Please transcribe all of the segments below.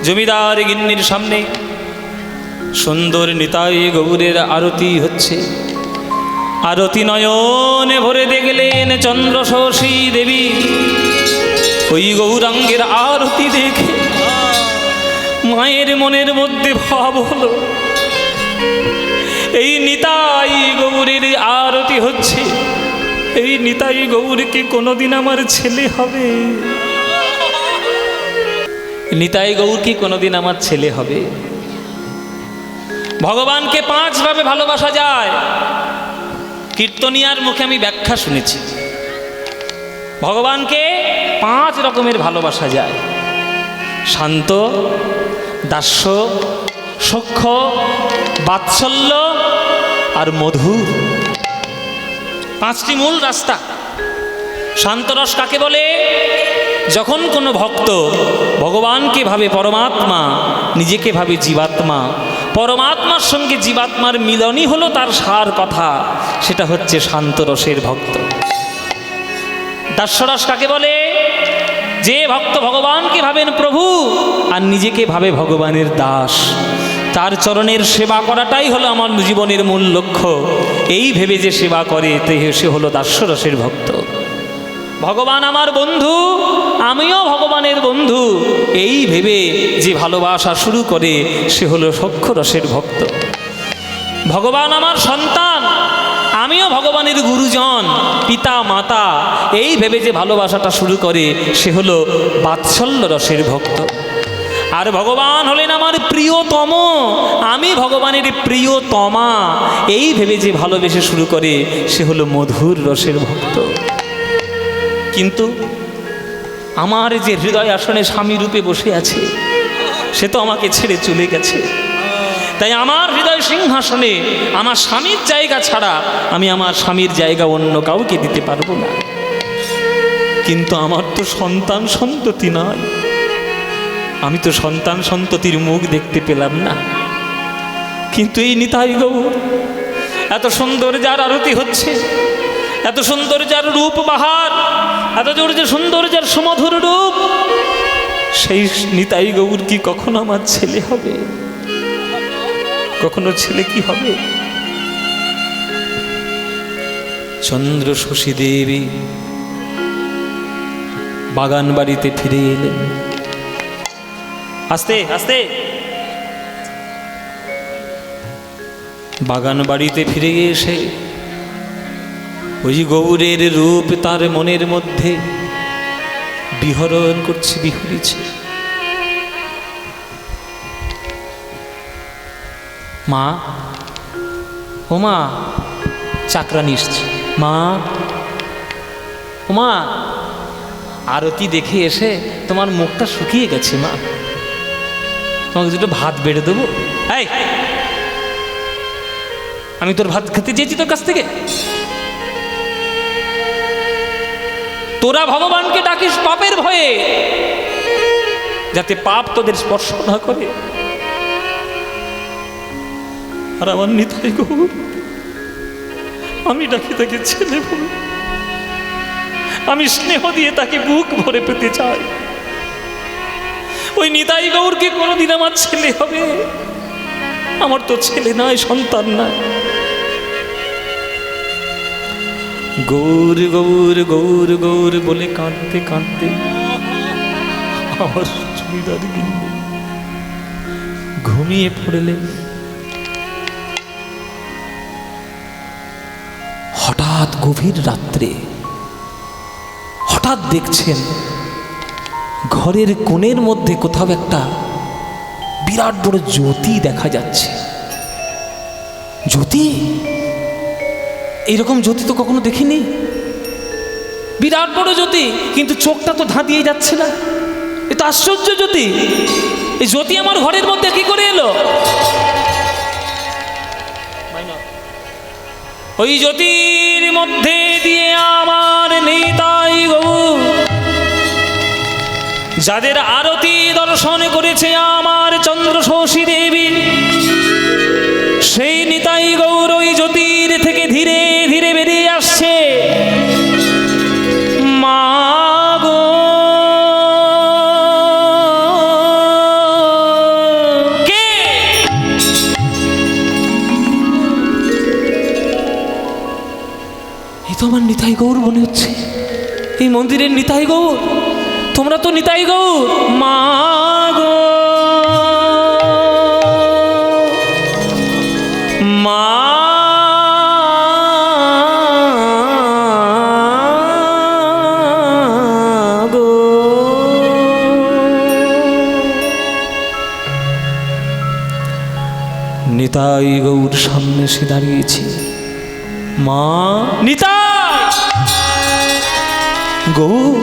জমিদার গিন্নির সামনে সুন্দর নিতাই গৌরের আরতি হচ্ছে। আরতি নয়নে ভরে দেখলেন চন্দ্রশোষী দেবী। ওই গৌরাঙ্গের আরতি দেখে মায়ের মনের মধ্যে ভাব হলো, এই নিতাই গৌরের আরতি হচ্ছে, এই নিতাই গৌর কি কোনোদিন আমার ছেলে হবে? নিতাই গৌর কি কোনোদিন আমার ছেলে হবে? ভগবানকে 5 ভাবে ভালোবাসা যায়। কীর্তনিয়ার মুখে আমি ব্যাখ্যা শুনেছি, ভগবানকে 5 রকমের ভালোবাসা যায়। শান্ত, দাস্য, সখ্য, বাৎসল্য আর মধুর। 5টি মূল রাস্তা। শান্তরস কাকে বলে? যখন কোনো ভক্ত ভগবানকে ভাবে পরমাত্মা, নিজেকে ভাবে জীবাত্মা, পরমাত্মার সঙ্গে জীবাত্মার মিলনই হলো তার সার কথা, সেটা হচ্ছে শান্তরসের ভক্ত। দাস্যরস কাকে বলে? যে ভক্ত ভগবানকে ভাবেন প্রভু আর নিজেকে ভাবে ভগবানের দাস, তার চরণের সেবা করাটাই হলো আমার জীবনের মূল লক্ষ্য, এই ভেবে যে সেবা করে সে হলো দাস্যরসের ভক্ত। ভগবান আমার বন্ধু, আমিও ভগবানের বন্ধু, এই ভেবে যে ভালোবাসা শুরু করে সে হলো সখ্যরসের ভক্ত। ভগবান আমার সন্তান, আমিও ভগবানের গুরুজন, পিতা মাতা, এই ভেবে যে ভালোবাসাটা শুরু করে সে হলো বাৎসল্য রসের ভক্ত। আর ভগবান হলেন আমার প্রিয়তম, আমি ভগবানের প্রিয়তমা, এই ভেবে যে ভালোবেসে শুরু করে সে হলো মধুর রসের ভক্ত। কিন্তু আমার যে হৃদয় আসনে স্বামী রূপে বসে আছে সে তো আমাকে ছেড়ে চলে গেছে, তাই আমার হৃদয় সিংহাসনে আমার স্বামীর জায়গা ছাড়া আমি আমার স্বামীর জায়গা অন্য কাউকে দিতে পারবো না। কিন্তু আমার তো সন্তান সন্ততি নয়, আমি তো সন্তান সন্ততির মুখ দেখতে পেলাম না। কিন্তু এই নিতাই গৌর এত সুন্দর যার আরতি হচ্ছে, এত সুন্দর যার রূপ বাহার, এত জোর যে সুন্দর যার সুমধুর রূপ, সেই নিতাই গৌর কি কখনো আমার ছেলে হবে? কখনো ছেলে কি হবে? চন্দ্রশোষী দেবী বাগান বাড়িতে ফিরে এলেন। আস্তে আস্তে বাগান বাড়িতে ফিরে এসে ওই গৌরের রূপ তার মনের মধ্যে বিহরণ করছে, বিহরিছে। মা, ও মা, চাকরানি এসছে। মা, ও মা, আরতি দেখে এসে তোমার মুখটা শুকিয়ে গেছে মা, তোমাকে দুটো ভাত বেড়ে দেবো। এই, আমি তোর ভাত খেতে চেয়েছি তোর কাছ থেকে? তোরা ভগবানকে ডাকিস পাপের ভয়ে, যাতে পাপ তোদের স্পর্শ না করে। আর আমার নিতাই গৌর, আমি ডাকি তাকে ছেলে বলে, আমি স্নেহ দিয়ে তাকে বুক ভরে পেতে চাই। ওই নিতাই গৌরকে কোনোদিন আমার ছেলে হবে? আমার তো ছেলে নাই, সন্তান নাই। গৌর গৌর গৌর গৌর বলে কাঁদতে কাঁদতে আমার জমিদার গিন্নি ঘুমিয়ে পড়লেন। হঠাৎ গভীর রাত্রে হঠাৎ দেখছেন ঘরের কোণের মধ্যে কোথাও একটা বিরাট বড় জ্যোতি দেখা যাচ্ছে। জ্যোতি, এইরকম জ্যোতি তো কখনো দেখিনি। বিরাট বড় জ্যোতি, কিন্তু চোখটা তো ধাঁধিয়ে যাচ্ছে না। এ তো আশ্চর্য জ্যোতি। এই জ্যোতি আমার ঘরের মধ্যে কি করে এলো? ওই জ্যোতির মধ্যে দিয়ে আমার নিতাই গৌর, যাদের আরতি দর্শন করেছে আমার চন্দ্রশোষী দেবী, সেই নিতাই গৌর ওই জ্যোতির থেকে ধীরে ধীরে বেরিয়ে আসছে। মা গো, মনে হচ্ছে এই মন্দিরের নিতাই গৌর। তোমরা তো নিতাই গৌর। মা গো মা গো, নিতাই গৌর সামনে এসে দাঁড়িয়েছি। মা নিতাই গৌর,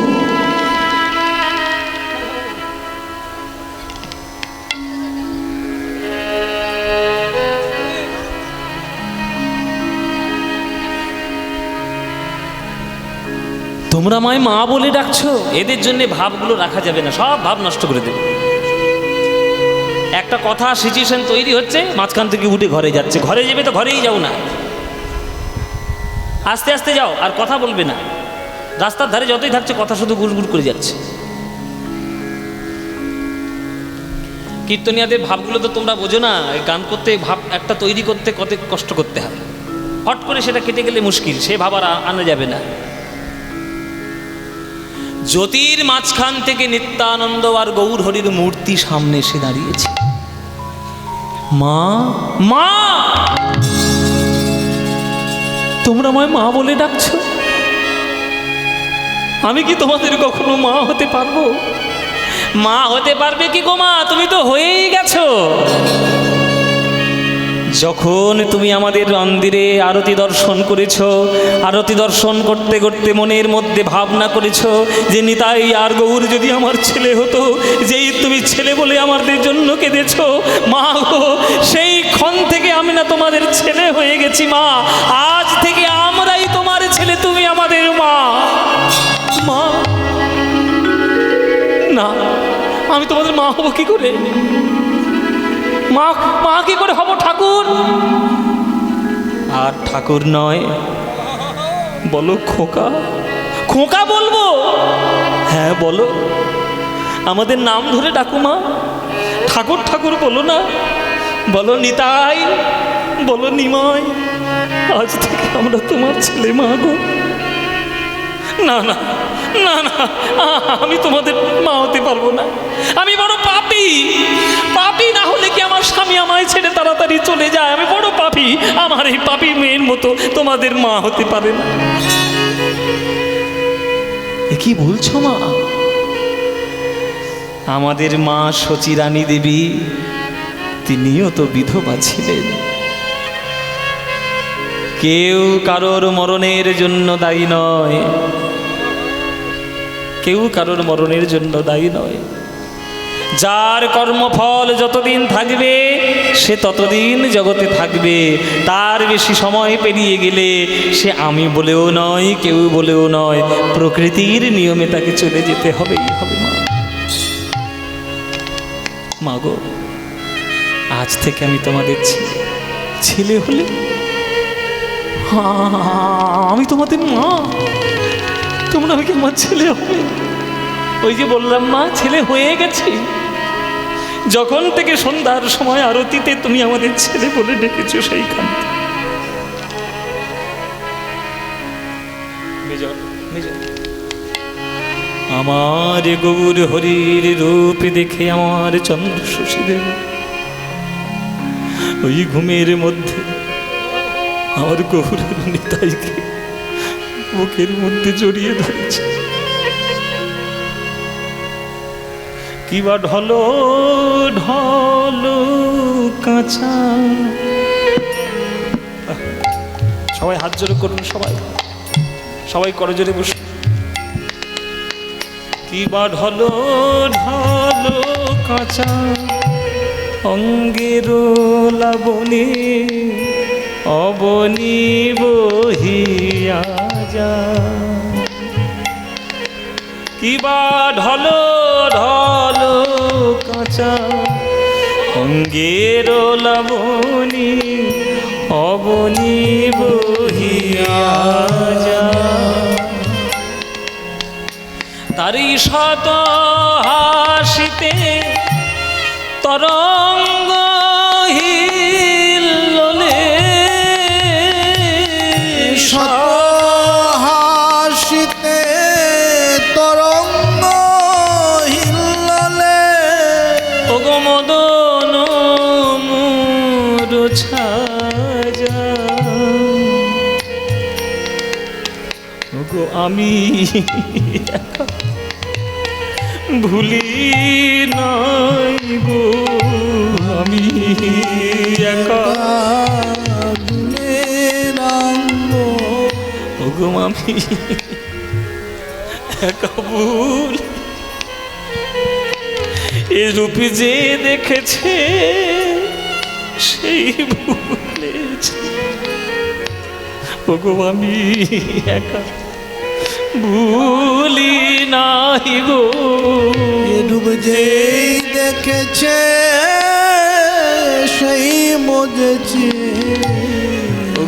তোমরা আমায় মা বলে ডাকছো। এদের জন্য ভাবগুলো রাখা যাবে না, সব ভাব নষ্ট করে দেবে। একটা কথা সিচুয়েশন তৈরি হচ্ছে, মাঝখান থেকে উঠে ঘরে যাচ্ছে। ঘরে যাবে তো ঘরেই যাও না, আস্তে আস্তে যাও, আর কথা বলবে না। রাস্তার ধারে যতই থাকছে কথা শুধু গুড়গুড় করে যাচ্ছে। কীর্তনিয়াদের ভাবগুলো তো তোমরা বোঝো না। গান করতে ভাব একটা তৈরি করতে কত কষ্ট করতে হয়। হট করে সেটা কেটে গেলে মুশকিল, সে ভাব আর আনা যাবে না। জ্যোতির মাঝখান থেকে নিত্যানন্দ আর গৌর হরির মূর্তি সামনে এসে দাঁড়িয়েছে। মা মা, তোমরা আমায় মা বলে ডাকছো। আমি কি তোমাদের কখনো মা হতে পারবো? মা হতে পারবে কি গো মা? তুমি তো হয়েই গেছো। যখন তুমি আমাদের মন্দিরে আরতি দর্শন করেছ, আরতি দর্শন করতে করতে মনের মধ্যে ভাবনা করেছ যে নিতাই আর গৌর যদি আমার ছেলে হতো, যেই তুমি ছেলে বলে আমাদের জন্য কেঁদেছ মা গো, সেই ক্ষণ থেকে আমি না তোমাদের ছেলে হয়ে গেছি মা। আজ থেকে আমরাই তোমার ছেলে, তুমি আমাদের মা। মা না, আমি তোমাদের মা হব কি করে? মা মা কি করে হব? ঠাকুর আর ঠাকুর নয়, বলো খোকা। খোকা বলবো? হ্যাঁ বলো, আমাদের নাম ধরে ডাকো মা। ঠাকুর ঠাকুর বলো না, বলো নিতাই, বলো নিমাই। আজ থেকে আমরা তোমার ছেলে মা গো। না না না না, আমি তোমাদের মা হতে পারবো না। আমি বড় পাপী। পাপী না হলে কি আমার স্বামী আমায় ছেড়ে তাড়াতাড়ি চলে যায়? আমি বড় পাপী। আমার এই পাপী মেয়ের মতো তোমাদের মা হতে পারে না। এ কি বলছো মা? আমাদের মা সচিরানী দেবী, তিনিও তো বিধবা ছিলেন। কেউ কারোর মরণের জন্য দায়ী নয়, কেউ কারোর মরণের জন্য দায়ী নয়। যার কর্মফল যতদিন থাকবে সে ততদিন জগতে থাকবে। তার বেশি সময় পেরিয়ে গেলে সে আমি বলেও নয়, কেউ বলেও নয়, প্রকৃতির নিয়মে তাকে চলে যেতে হবেই হবে। মা মা গো, আজ থেকে আমি তোমাদের ছেলে হলে আমি তোমাদের মা, তোমরা আমাকে আমার ছেলে হবে। ওই যে বললাম মা, ছেলে হয়ে গেছি। যখন থেকে সন্ধ্যার সময় আরতিতে তুমি আমাদের ছেলে বলে ডেকেছো, সেইখান আমার গৌর হরির রূপ দেখে আমার চন্দ্র শশীদেব ওই ঘুমের মধ্যে আমার গৌর নিতাইকে বুকের মধ্যে জড়িয়ে ধরেছে। কিবা ঢলো ঢলো কাঁচা। সবাই হাত জোরে করুন, সবাই সবাই করজোরে বসুন। কিবা ঢলো ঢলো কাঁচা অঙ্গের লাবণী অবনী বহিয়া যা। কিবা ঢলো ঢলো কাঁচা অঙ্গের লাবণী অবনী বহিয়া যা। তারি শত হাসিতে তরঙ্গ হিল্লোলে, হাসিতে মদন মোর ছাজা গো আমি ভুলি নাই গো আমি একা গো আমি একা ভুল এ রূপে যে দেখেছে সেই ভুলেছে গো আমি একা ভুলি নাই গো এ রূপ যে দেখেছে সেই মজেছে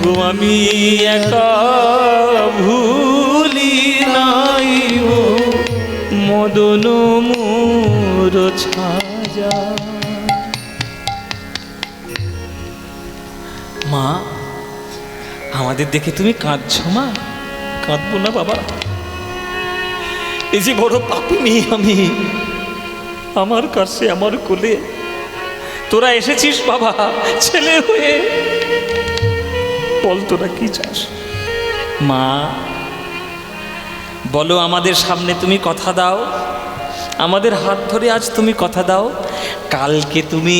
গো আমি একা ভুলি নাই গো মদন মোর ছাজা। মা আমাদের দেখে তুমি কাঁদছো মা? কাঁদবো না বাবা, এই যে বড় পাপিনী আমি, আমার কাছে আমার কোলে তোরা এসেছিস বাবা ছেলে হয়ে, বল তোরা কি চাস? মা বলো আমাদের সামনে তুমি কথা দাও, আমাদের হাত ধরে আজ তুমি কথা দাও, কালকে তুমি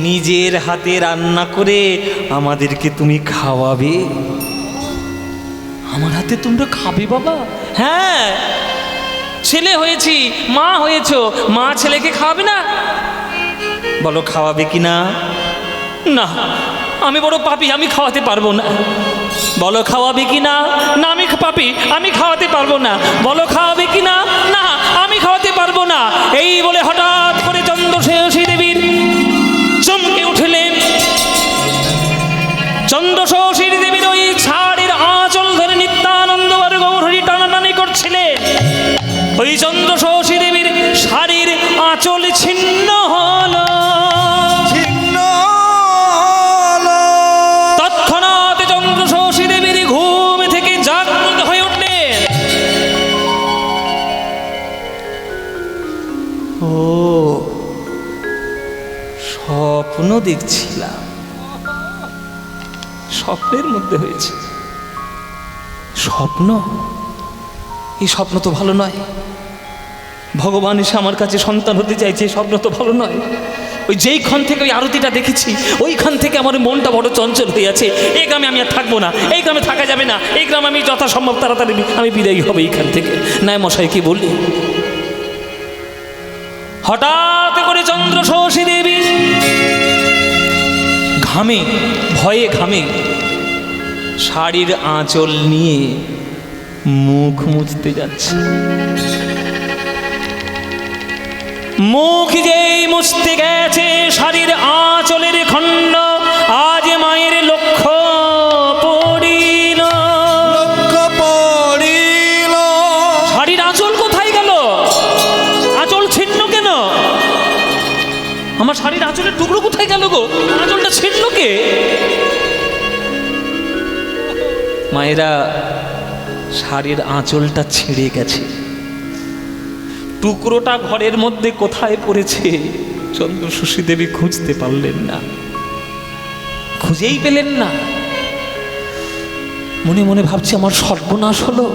নিজের হাতে রান্না করে আমাদেরকে তুমি খাওয়াবে, আমার হাতে তোমরা খাবে বাবা? হ্যাঁ ছেলে হয়েছি, মা হয়েছো, মা ছেলেকে খাওয়াবে না? বলো খাওয়াবে কি না? না আমি বড় পাপী, আমি খাওয়াতে পারবো না। বলো খাওয়াবে কি না? না আমি পাপী, আমি খাওয়াতে পারবো না। বলো খাওয়াবে কি না? না আমি খাওয়াতে পারবো না। এই বলে হঠাৎ করে চন্দ্রশেষী দেবীর চমকে উঠলেন। চন্দ্রশেষী দেবীর ওই ছাড়ের আঁচল ধরে নিত্যানন্দ আর গৌরহরি টানাটানি করছিলেন। ওই চন্দ্রশেষী দেবীর শাড়ির আঁচল ছিন্ন হলো। তৎক্ষণাৎ চন্দ্রশেষী দেবীর ঘুম থেকে জাগ্রত হয়ে উঠলেন। ও স্বপ্ন দেখছিলাম, স্বপ্নের মধ্যে হয়েছে। স্বপ্ন? এই স্বপ্ন তো ভালো নয়। ভগবান এসে আমার কাছে সন্তান হতে চাইছে, স্বপ্ন তো ভালো নয়। ওই যেইখান থেকে ওই আরতিটা দেখেছি ওইখান থেকে আমার মনটা বড় চঞ্চল হয়ে আছে। এই গ্রামে আমি আর থাকবো না, এই গ্রামে থাকা যাবে না, এই গ্রামে আমি যথাসম্ভব তাড়াতাড়ি আমি বিদায়ী হবো এইখান থেকে। নাই মশাই কি বললি? হঠাৎ করে চন্দ্রশেষী দেবী ঘামে, ভয়ে ঘামে, শাড়ির আঁচল নিয়ে মুখ মুছতে যাচ্ছে। মুখ যেই মুছতে গেছে শাড়ির আঁচলের খণ্ড আজ মায়ের লক্ষ্য পড়িল। শাড়ির আঁচল কোথায় গেল? আঁচল ছিন্ন কেন? আমার শাড়ির আঁচলের টুকরো কোথায় গেল গো? আঁচলটা ছিন্ন কে? মায়েরা শাড়ির আঁচলটা ছিঁড়ে গেছে, টুকরোটা ঘরের মধ্যে কোথায় পড়েছে চন্দ্রশেষী দেবী খুঁজতে পারলেন না, খুঁজেই পেলেন না। মনে মনে ভাবছে আমার সর্বনাশ হলো,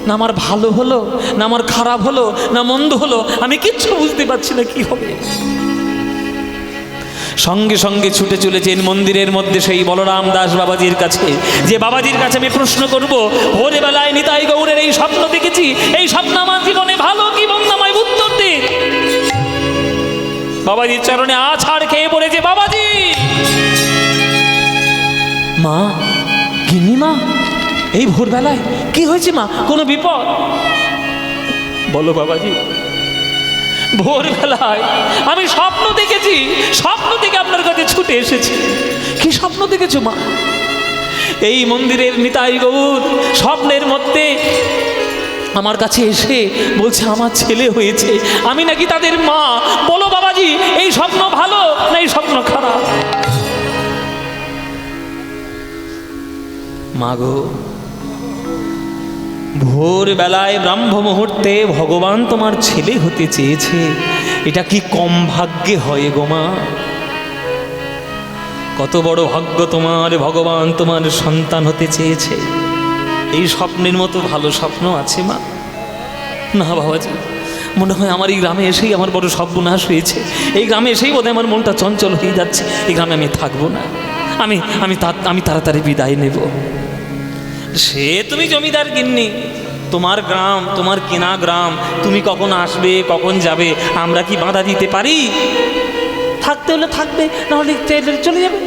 না আমার ভালো হলো, না আমার খারাপ হলো, না মন্দ হলো, আমি কিচ্ছু বুঝতে পারছি না কি হবে। সঙ্গে সঙ্গে ছুটে চলেছেন মন্দিরের মধ্যে সেই বলরাম দাস বাবাজির কাছে, যে বাবাজির কাছে আমি প্রশ্ন করব, ভোরে বেলায় নিতাই গৌরের এই স্বপ্ন দেখেছি, এই স্বপ্ন আমার জীবনে ভালো কি মন্দ আমায় উত্তর দিন। বাবাজির চরণে আছাড় খেয়ে পড়েছে। বাবাজি! মা, গিন্নি মা, এই ভোরবেলায় কি হয়েছে মা? কোনো বিপদ? বলো বাবাজি। ভোরবেলায় আমি স্বপ্ন দেখেছি, স্বপ্ন থেকে আপনার কাছে ছুটে এসেছি। কি স্বপ্ন দেখেছো মা? এই মন্দিরের নিতাই গৌর স্বপ্নের মধ্যে আমার কাছে এসে বলছে আমার ছেলে হয়েছে, আমি নাকি তাদের মা। বলো বাবাজি, এই স্বপ্ন ভালো না এই স্বপ্ন খারাপ? মাগো, ভোরবেলায় ব্রাহ্ম মুহূর্তে ভগবান তোমার ছেলে হতে চেয়েছে, এটা কি কম ভাগ্যে হয় গো মা? কত বড় ভাগ্য তোমার, ভগবান তোমার সন্তান হতে চেয়েছে। এই স্বপ্নের মতো ভালো স্বপ্ন আছে মা? না বাবাজি, মনে হয় আমার এই গ্রামে এসেই আমার বড় সর্বনাশ হয়েছে। এই গ্রামে এসেই বোধহয় আমার মনটা চঞ্চল হয়ে যাচ্ছে। এই গ্রামে আমি থাকবো না, আমি তাড়াতাড়ি বিদায় নেব। সে তুমি জমিদার গিন্নি, তোমার গ্রাম, তোমার কেনা গ্রাম, তুমি কখন আসবে কখন যাবে আমরা কি বাধা দিতে পারি? থাকতে হলে থাকবে, নাহলে চলে যাবে।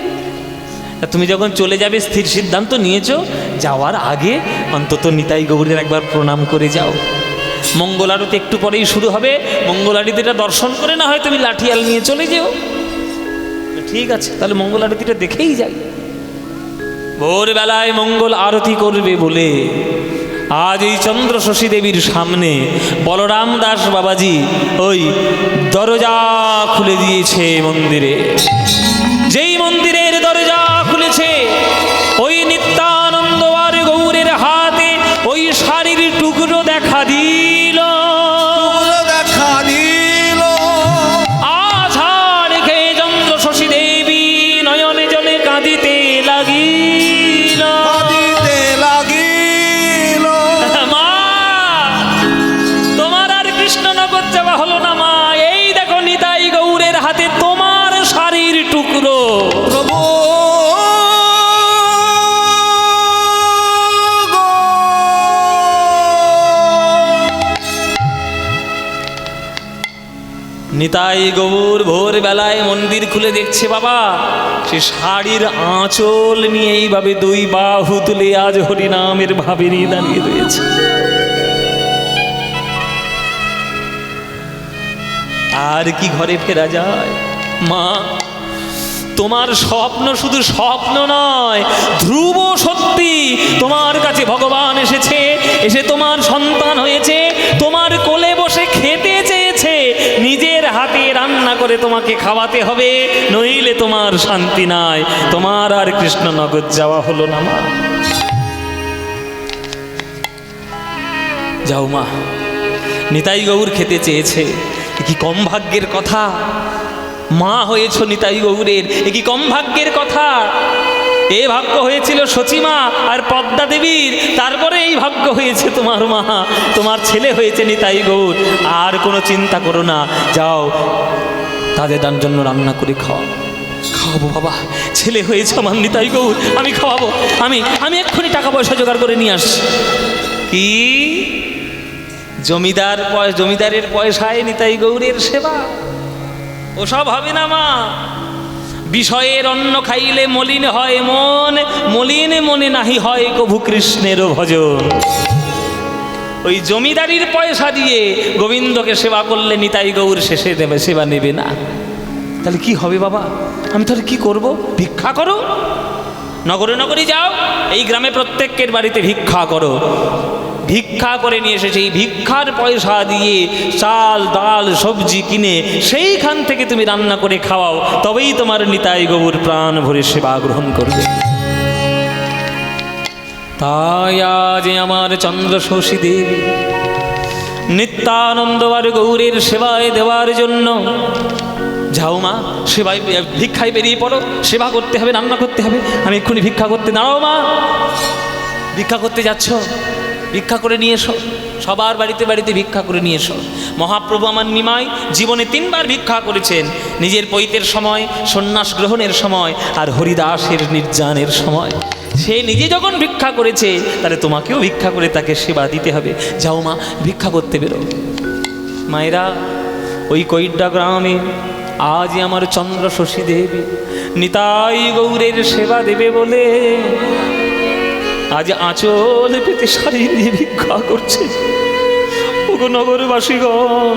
তুমি যখন চলে যাবে স্থির সিদ্ধান্ত নিয়েছো, যাওয়ার আগে অন্তত নিতাই গৌরের একবার প্রণাম করে যাও। মঙ্গল আরতি একটু পরেই শুরু হবে, মঙ্গল আরতিটা দর্শন করে না হয় তুমি লাঠিয়াল নিয়ে চলে যেও। ঠিক আছে, তাহলে মঙ্গল আরতিটা দেখেই যাই। ভোরবেলায় মঙ্গল আরতি করবে বলে আজ এই চন্দ্র শশী দেবীর সামনে বলরাম দাস বাবাজি ওই দরজা খুলে দিয়েছে মন্দিরে। যেই মন্দিরের দরজা খুলেছে, ওই নিত্যানন্দ আর গৌরের হাতে ওই শাড়ির টুকরো দেখা দিল। আছাড় খেয়ে চন্দ্র শশী দেবী নয়নে জলে কাঁদিতে লাগিল। মা, তোমার আর কৃষ্ণনগর যাওয়া হলো না মা। এই দেখো নিতাই গৌরের হাতে তোমার শাড়ির টুকরো। প্রভু নিতাই গৌর ভোরবেলায় মন্দির খুলে দেখছে বাবা, সে শাড়ির আঁচল নিয়ে এইভাবে দুই বাহু তুলে আজ হরিনামের ভাবে নিয়ে দাঁড়িয়ে রয়েছে। আর কি ঘরে ফেরা যায় মা? তোমার স্বপ্ন শুধু স্বপ্ন নয়, ধ্রুব সত্যি। তোমার কাছে ভগবান এসেছে, এসে তোমার সন্তান হয়েছে, তোমার কোলে বসে খেতে চেয়েছে, নিজের হাতে রান্না করে তোমাকে খাওয়াতে হবে, নইলে তোমার শান্তি নাই। তোমার আর কৃষ্ণনগর যাওয়া হলো না মা। যাও মা, নিতাই গৌর খেতে চেয়েছে, কি কম ভাগ্যের কথা। মা হয়েছ নিতাই গৌরের, এ কি কম ভাগ্যের কথা। এ ভাগ্য হয়েছিল সচিমা আর পদ্মা দেবীর, তারপরে এই ভাগ্য হয়েছে তোমার মা, তোমার ছেলে হয়েছে নিতাই গৌর। আর কোনো চিন্তা করো না, যাও তাদের জন্য রান্না করে খাওয়াবো বাবা। ছেলে হয়েছে আমার নিতাই গৌর, আমি খাওয়াবো। আমি এক্ষুনি টাকা পয়সা জোগাড় করে নিয়ে আসছি। কি জমিদারের পয়সায় নিতাই গৌরের সেবা? ওসব হবে না মা। বিষয়ের অন্ন খাইলে মলিন হয় মন, মলিন মনে নাহি হয় কভু কৃষ্ণের ভজন। ওই জমিদারির পয়সা দিয়ে গোবিন্দকে সেবা করলে নিতাই গৌর শেষে দেবে, সেবা নেবে না। তাহলে কি হবে বাবা? আমি তাহলে কি করব? ভিক্ষা করো, নগরে নগরে যাও, এই গ্রামে প্রত্যেকের বাড়িতে ভিক্ষা করো। ভিক্ষা করে নিয়ে এসে সেই ভিক্ষার পয়সা দিয়ে চাল ডাল সবজি কিনে সেইখান থেকে তুমি রান্না করে খাওয়াও, তবেই তোমার নিতাই গৌর প্রাণ ভরে সেবা গ্রহণ করবে। তাই আজ আমার চন্দ্র শশী দেবী নিত্যানন্দ আর গৌরের সেবায় দেওয়ার জন্য যাও মা, সেবায় ভিক্ষায় বেরিয়ে পড়ো। সেবা করতে হবে, রান্না করতে হবে। আমি এক্ষুনি ভিক্ষা করতে, দাঁড়াও মা। ভিক্ষা করতে যাচ্ছ, ভিক্ষা করে নিয়ে এসো। সবার বাড়িতে বাড়িতে ভিক্ষা করে নিয়ে এসো। মহাপ্রভু আমার নিমাই জীবনে 3 বার ভিক্ষা করেছেন, নিজের পৈতের সময়, সন্ন্যাস গ্রহণের সময়, আর হরিদাসের নির্যানের সময়। সে নিজে যখন ভিক্ষা করেছে, তাহলে তোমাকেও ভিক্ষা করে তাকে সেবা দিতে হবে। যাও মা, ভিক্ষা করতে বেরো। মায়েরা, ওই কৈড্ডা গ্রামে আজ আমার চন্দ্র শশী দেবী নিতাই গৌরের সেবা দেবে বলে আজ আঁচল পেতে শাড়ি নিয়ে ভিক্ষা করছে। ওগো নগরবাসীগণ,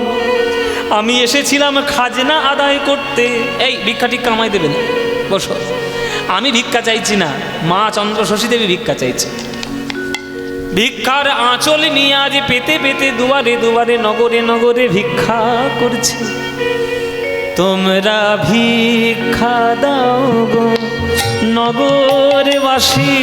আমি এসেছিলাম খাজনা আদায় করতে। এই ভিক্ষা ঠিক কামাই দেবেন, বসো। আমি ভিক্ষা চাইছি না, মা চন্দ্র শশী দেবী ভিক্ষা চাইছে। ভিক্ষার আঁচল নিয়ে আজ পেতে পেতে দুয়ারে দুয়ারে নগরে নগরে ভিক্ষা করছে। তোমরা ভিক্ষা দাও গো নগরবাসী,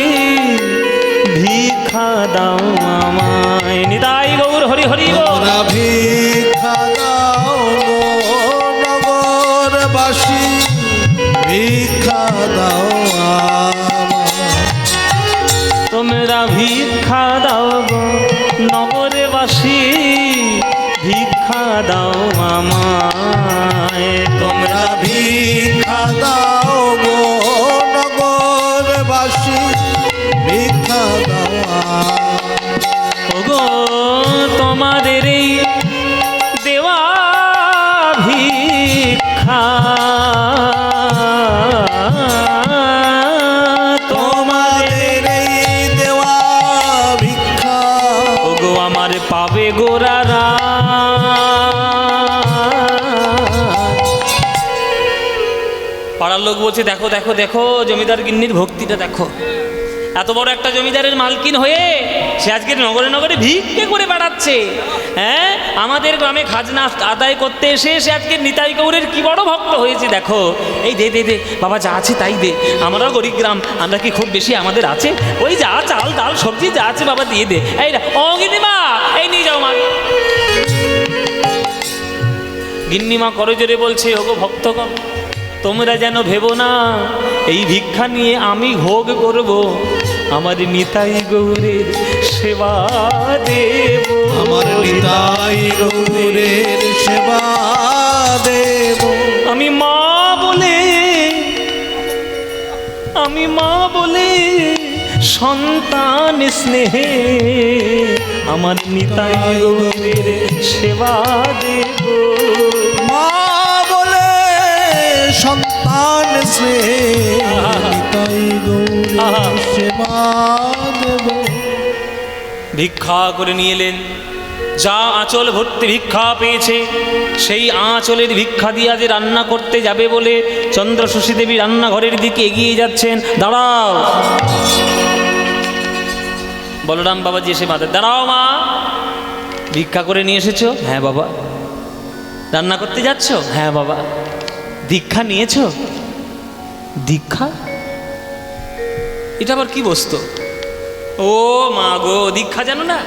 ভিক্ষা দাও আমায়। নিতাই গৌর হরি হরি গো। ভিক্ষা দাও গো বাসি ভিক্ষা দাও তোমরা ভিক্ষা দাও গো নগরবাসী, ভিক্ষা দাও আমায়। তোমরা ভিক্ষা দাও গো নগরবাসী ভিক্ষা দাও ওগো তোমাদের এই দেওয়া ভিক্ষা, তোমাদের এই দেওয়া ভিক্ষা ওগো আমার পাবে গোরারা। পাড়ার লোক বলছে দেখো দেখো দেখো জমিদার গিন্নির ভক্তিটা দেখো, এত বড় একটা জমিদারের মালকিন হয়ে সে আজকে নগরে নগরে ভিক্ষে করে বেড়াচ্ছে। হ্যাঁ, আমাদের গ্রামে খাজনা আদায় করতে এসে সে আজকে নিতাই গৌরের কি বড় ভক্ত হয়েছে দেখো। এই দে দে দে বাবা, যা আছে তাই দে, আমরাও গরিব গ্রাম, আমরা কি খুব বেশি আমাদের আছে? ওই যা চাল ডাল সবজি যা আছে বাবা দিয়ে দে। এই ও গিন্নিমা, এই নিয়ে যাও মা। গিন্নিমা করে জোরে বলছে ওগো ভক্তগণ, তোমরা যেন ভেবো না এই ভিক্ষা নিয়ে আমি ভোগ করব, আমার নিতাই গৌরের সেবা দেব, আমার নিতাই গৌরের সেবা দেব। আমি মা বলে সন্তান স্নেহে আমার নিতাই গৌরের সেবা দেব। মা বলে সন্তান স্নেহে নিতাই গৌরের সেবা দেব। ভিক্ষা করে নিয়ে এলেন, যা আঁচল ভর্তি ভিক্ষা পেয়েছে সেই আঁচলের ভিক্ষা দিয়ে আজ রান্না করতে যাবে বলে চন্দ্রশশী দেবী রান্নাঘরের দিকে এগিয়ে যাচ্ছেন। দাঁড়াও, বলরাম বাবাজি এসে মাথায়, দাঁড়াও মা, ভিক্ষা করে নিয়ে এসেছো? হ্যাঁ বাবা। রান্না করতে যাচ্ছ? হ্যাঁ বাবা। দীক্ষা নিয়েছো? দীক্ষা এটা আবার কি বস্তু? ও মা গো, দীক্ষা জানো না?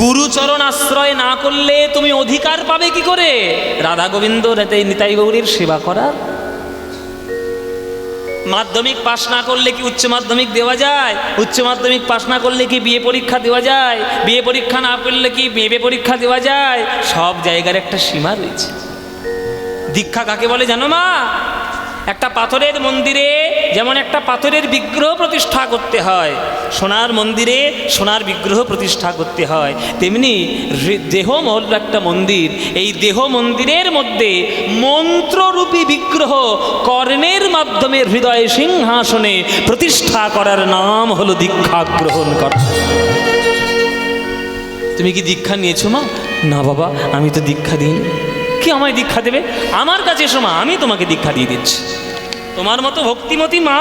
গুরুচরণ আশ্রয় না করলে তুমি অধিকার পাবে কি করে রাধা গোবিন্দ নিতাই গৌরীর সেবা করার? মাধ্যমিক পাশ না করলে কি উচ্চ মাধ্যমিক দেওয়া যায়? উচ্চ মাধ্যমিক পাশ না করলে কি বিয়ে পরীক্ষা দেওয়া যায়? বিয়ে পরীক্ষা না করলে কি বিয়ে পরীক্ষা দেওয়া যায়? সব জায়গার একটা সীমা রয়েছে। দীক্ষা কাকে বলে জানো মা? একটা পাথরের মন্দিরে যেমন একটা পাথরের বিগ্রহ প্রতিষ্ঠা করতে হয়, সোনার মন্দিরে সোনার বিগ্রহ প্রতিষ্ঠা করতে হয়, তেমনি দেহ হল একটা মন্দির। এই দেহ মন্দিরের মধ্যে মন্ত্ররূপী বিগ্রহ কর্মের মাধ্যমে হৃদয় সিংহাসনে প্রতিষ্ঠা করার নাম হলো দীক্ষা গ্রহণ করা। তুমি কি দীক্ষা নিয়েছো মা? না বাবা, আমি তো দীক্ষা দিইনি। কি আমায় দীক্ষা দেবে? আমার কাছে এসো মা, আমি তোমাকে দীক্ষা দিয়ে দিচ্ছি। তোমার মতো ভক্তিমতী মা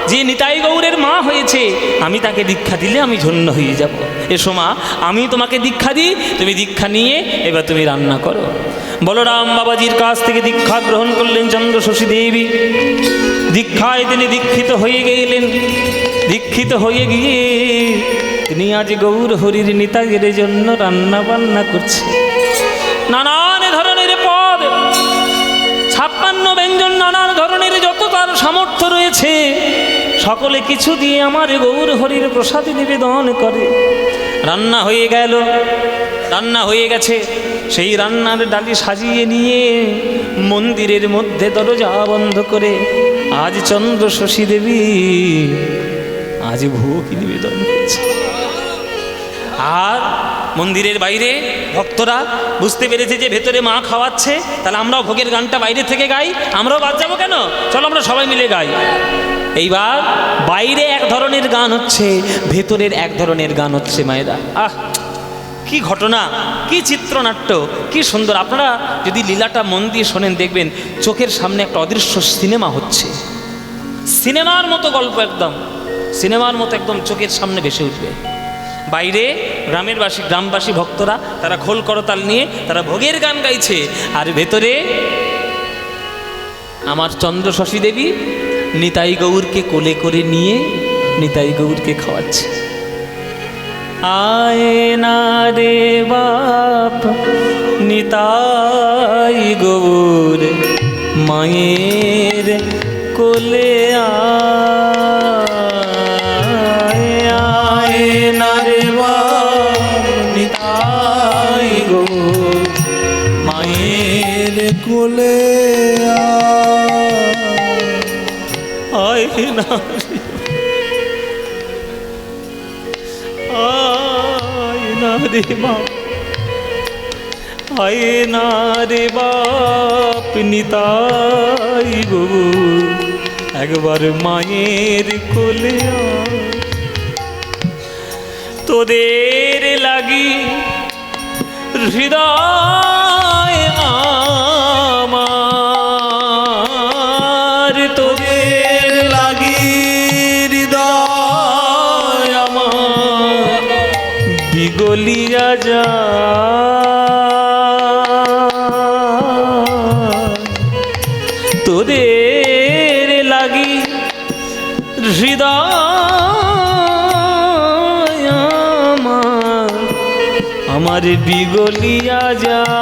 যে নিতাই গৌরের মা হয়েছে, আমি তাকে দীক্ষা দিলে আমি ধন্য হয়ে যাব। এসো মা, আমি তোমাকে দীক্ষা দিই, তুমি দীক্ষা নিয়ে এবার তুমি রান্না করো। বলরাম বাবাজির কাছ থেকে দীক্ষা গ্রহণ করলেন চন্দ্রশশী দেবী। দীক্ষায় তিনি দীক্ষিত হয়ে গেলেন। দীক্ষিত হয়ে গিয়ে তিনি আজ গৌর হরির নিতাইয়ের জন্য রান্না বান্না করছে। নানান ধরনের পদ, 56 ব্যঞ্জন, নানান ধরনের যত তার সামর্থ্য রয়েছে সকলে কিছু দিয়ে আমার গৌর হরির প্রসাদী নিবেদন করে। রান্না হয়ে গেল, রান্না হয়ে গেছে। সেই রান্নার ডালি সাজিয়ে নিয়ে মন্দিরের মধ্যে দরজা বন্ধ করে আজ চন্দ্রশশী দেবী আজ ভোগ নিবেদন করছে। আর মন্দিরের বাইরে ভক্তরা বুঝতে পেরেছে যে ভেতরে মা খাওয়াচ্ছে, তাহলে আমরাও ভোগের গানটা বাইরে থেকে গাই। আমরাও বাদ যাবো কেন? চলো আমরা সবাই মিলে গাই। এইবার বাইরে এক ধরনের গান হচ্ছে, ভেতরের এক ধরনের গান হচ্ছে। মায়েরা, আহ কি ঘটনা, কি চিত্রনাট্য, কি সুন্দর! আপনারা যদি লীলাটা মন দিয়ে শোনেন দেখবেন চোখের সামনে একটা অদৃশ্য সিনেমা হচ্ছে। সিনেমার মতো গল্প, একদম সিনেমার মতো একদম চোখের সামনে ভেসে উঠবে। বাইরে গ্রামবাসী ভক্তরা তারা খোল করতাল নিয়ে তারা ভোগের গান গাইছে, আর ভেতরে আমার চন্দ্রশশী দেবী নিতাই গৌরকে কোলে করে নিয়ে নিতাই গৌরকে খাওয়াচ্ছে। আয় না রে বাপ নিতাই গৌর মায়ের কোলে আয় আয় না রে বাপ নিতাই গৌর মায়ের কোলে আয় না রে, আয় না রে বাপ, আয় না রে বাপ নিতাই গৌর একবার মায়ের কোলে আয়। তোদের লাগি হৃদয় আমার, তোদের লাগি হৃদয় আমার বিগলিয়া যায়। তোদের লাগি হৃদয় আমার বিগলিয়া যায়।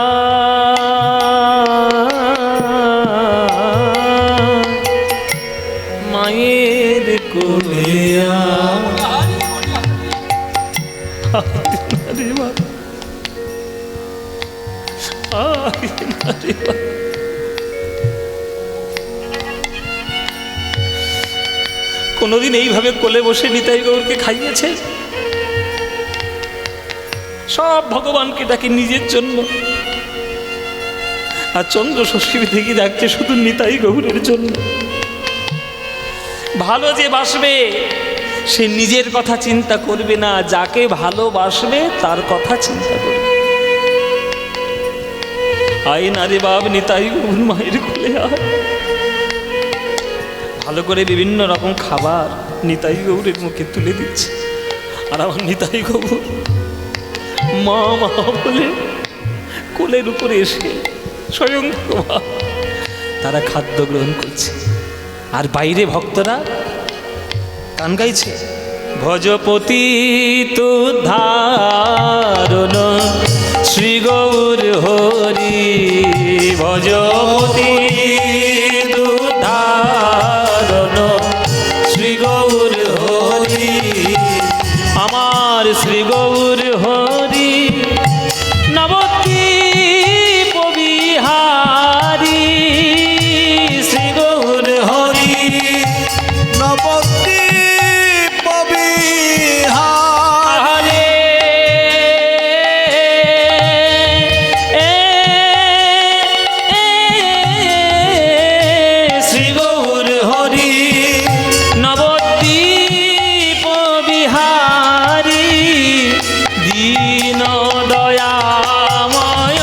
মায়ের কোলে কোনোদিন এইভাবে কোলে বসে নিতাই গৌরকে খাইয়েছে? সব ভগবানকে ডাকে নিজের জন্য, আর চন্দ্র ষষ্ঠী থেকে ডাকছে শুধু নিতাই গৌরের জন্য। ভালো যে বাসবে সে নিজের কথা চিন্তা করবে না, যাকে ভালোবাসবে তার কথা চিন্তা করবে। আয় না রে বাপ নিতাই গৌর মায়ের কোলে আয়। ভালো করে বিভিন্ন রকম খাবার নিতাই গৌরের মুখে তুলে দিচ্ছে, আর আমার নিতাই গৌর মা মা বলে কোলের উপরে এসে স্বয়ং তারা খাদ্য গ্রহণ করছে। আর বাইরে ভক্তরা গান গাইছে, ভজপতি তু ধারণ শ্রী গৌর হরি, ভজপতি তু ধারণ শ্রী গৌর হরি, আমার শ্রী গৌর হরি নবদ্বীপ বিহারী, শ্রী গৌর হরি নবদ্বীপ বিহারী। শ্রী গৌর হরি নবদ্বীপ বিহারী, দীন দয়াময়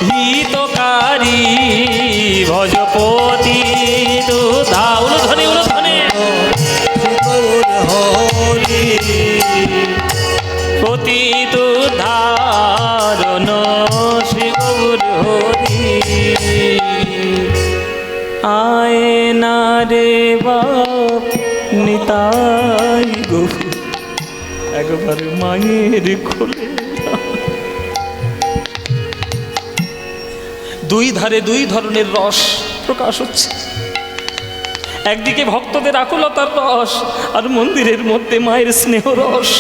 হিতকারী, ভজপতি তু উলুধ্বনি উলুধ্বনি গৌর হরি পতিত ধারণ শ্রী গৌর হরি। আয় না রে বাপ নিতাই গৌর একবার মায়ের কোলে। দুই ধারে দুই ধরনের রস প্রকাশ হচ্ছে, একদিকে ভক্তদের আকুলতার রস, আর মন্দিরের মধ্যে মায়ের স্নেহ রস।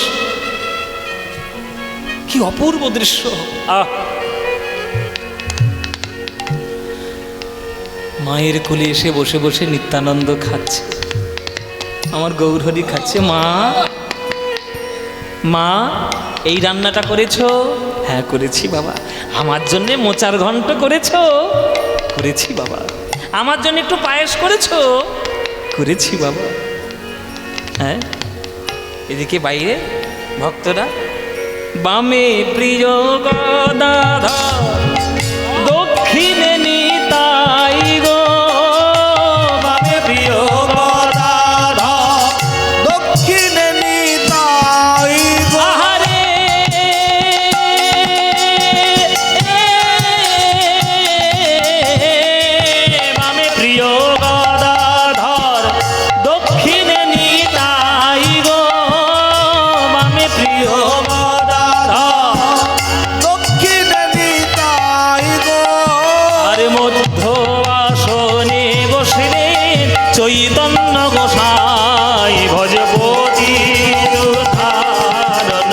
কি অপূর্ব দৃশ্য! মায়ের কোলে এসে বসে বসে নিত্যানন্দ খাচ্ছে, আমার গৌরহরি খাচ্ছে। মা মা এই রান্নাটা করেছো? হ্যাঁ করেছি বাবা। আমার জন্য মোচার ঘন্ট করেছো? করেছি বাবা। আমার জন্য একটু পায়েস করেছো? করেছি বাবা। হ্যাঁ, এদিকে বাইরে ভক্তরা, বামে প্রিয় গদাধর দক্ষিণে নিতাই গো, বামে প্রিয় গদাধর দক্ষিণে নিতাই গো। আহারে বামে প্রিয় গদাধর দক্ষিণে নিতাই গো, বামে প্রিয় চৈতন্য গোসাই ভজপতি ধারণ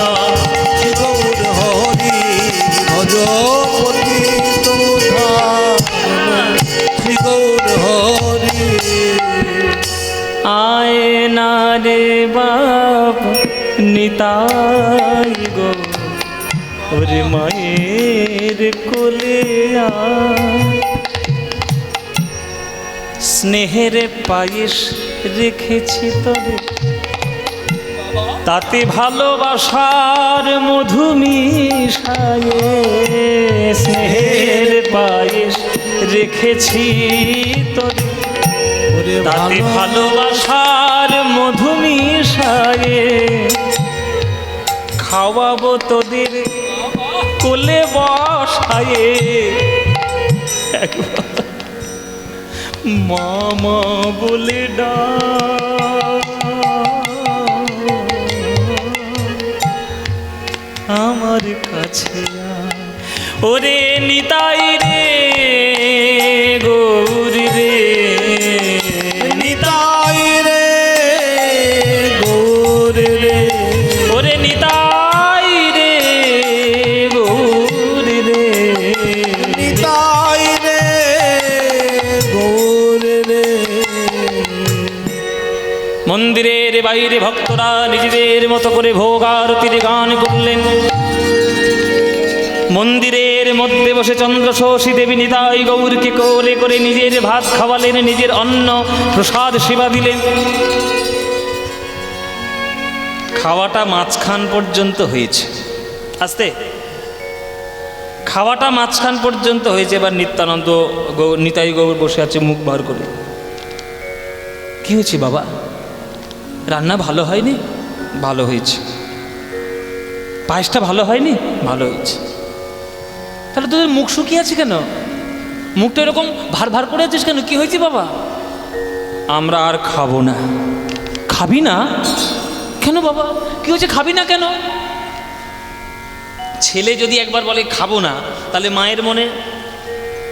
শ্রী গৌর হরি ভজপতি তুধারণ শ্রী গৌর হরি আয় না রে বাপ নিতাই গো ওরে মায়ের কোলে আয়। স্নেহের পায়েস রেখেছি তবে তাতে ভালোবাসার মধু মিশায়ে, স্নেহের পায়েস রেখেছি তবে ওরে তাতে ভালো ভালোবাসার মধু মিশায়ে, খাওয়াবো তোদের কোলে বসায়ে। মামা বলে ডাক আমার কাছে আয়। ওরে নিতাই রে গৌর রে, নিতাই রে গৌর রে ওরে নিতাই রে গৌর রে, নিতাই রে গৌর রে। মন্দিরের বাইরে ভক্তরা নিজেদের মতো করে ভোগ আরতির গান করলেন। মন্দিরের মধ্যে বসে চন্দ্রশোষী দেবী নিতাই গৌরকে কোলে করে নিজের ভাত খাওয়ালেন, নিজের অন্ন প্রসাদ সেবা দিলেন। খাওয়াটা মাঝখান পর্যন্ত হয়েছে, আস্তে খাওয়াটা মাঝখান পর্যন্ত হয়েছে। এবার নিত্যানন্দ নিতাই গৌর বসে আছে মুখ বার করে। কি হয়েছে বাবা, রান্না ভালো হয়নি? ভালো হয়েছে। পায়েসটা ভালো হয়নি? ভালো হয়েছে। তাহলে তোদের মুখ শুকিয়ে আছে কেন? মুখটা এরকম ভার ভার করে আছিস কেন? কি হয়েছে বাবা? আমরা আর খাবো না। খাবি না কেন বাবা? কি হয়েছে, খাবি না কেন? ছেলে যদি একবার বলে খাবো না, তাহলে মায়ের মনে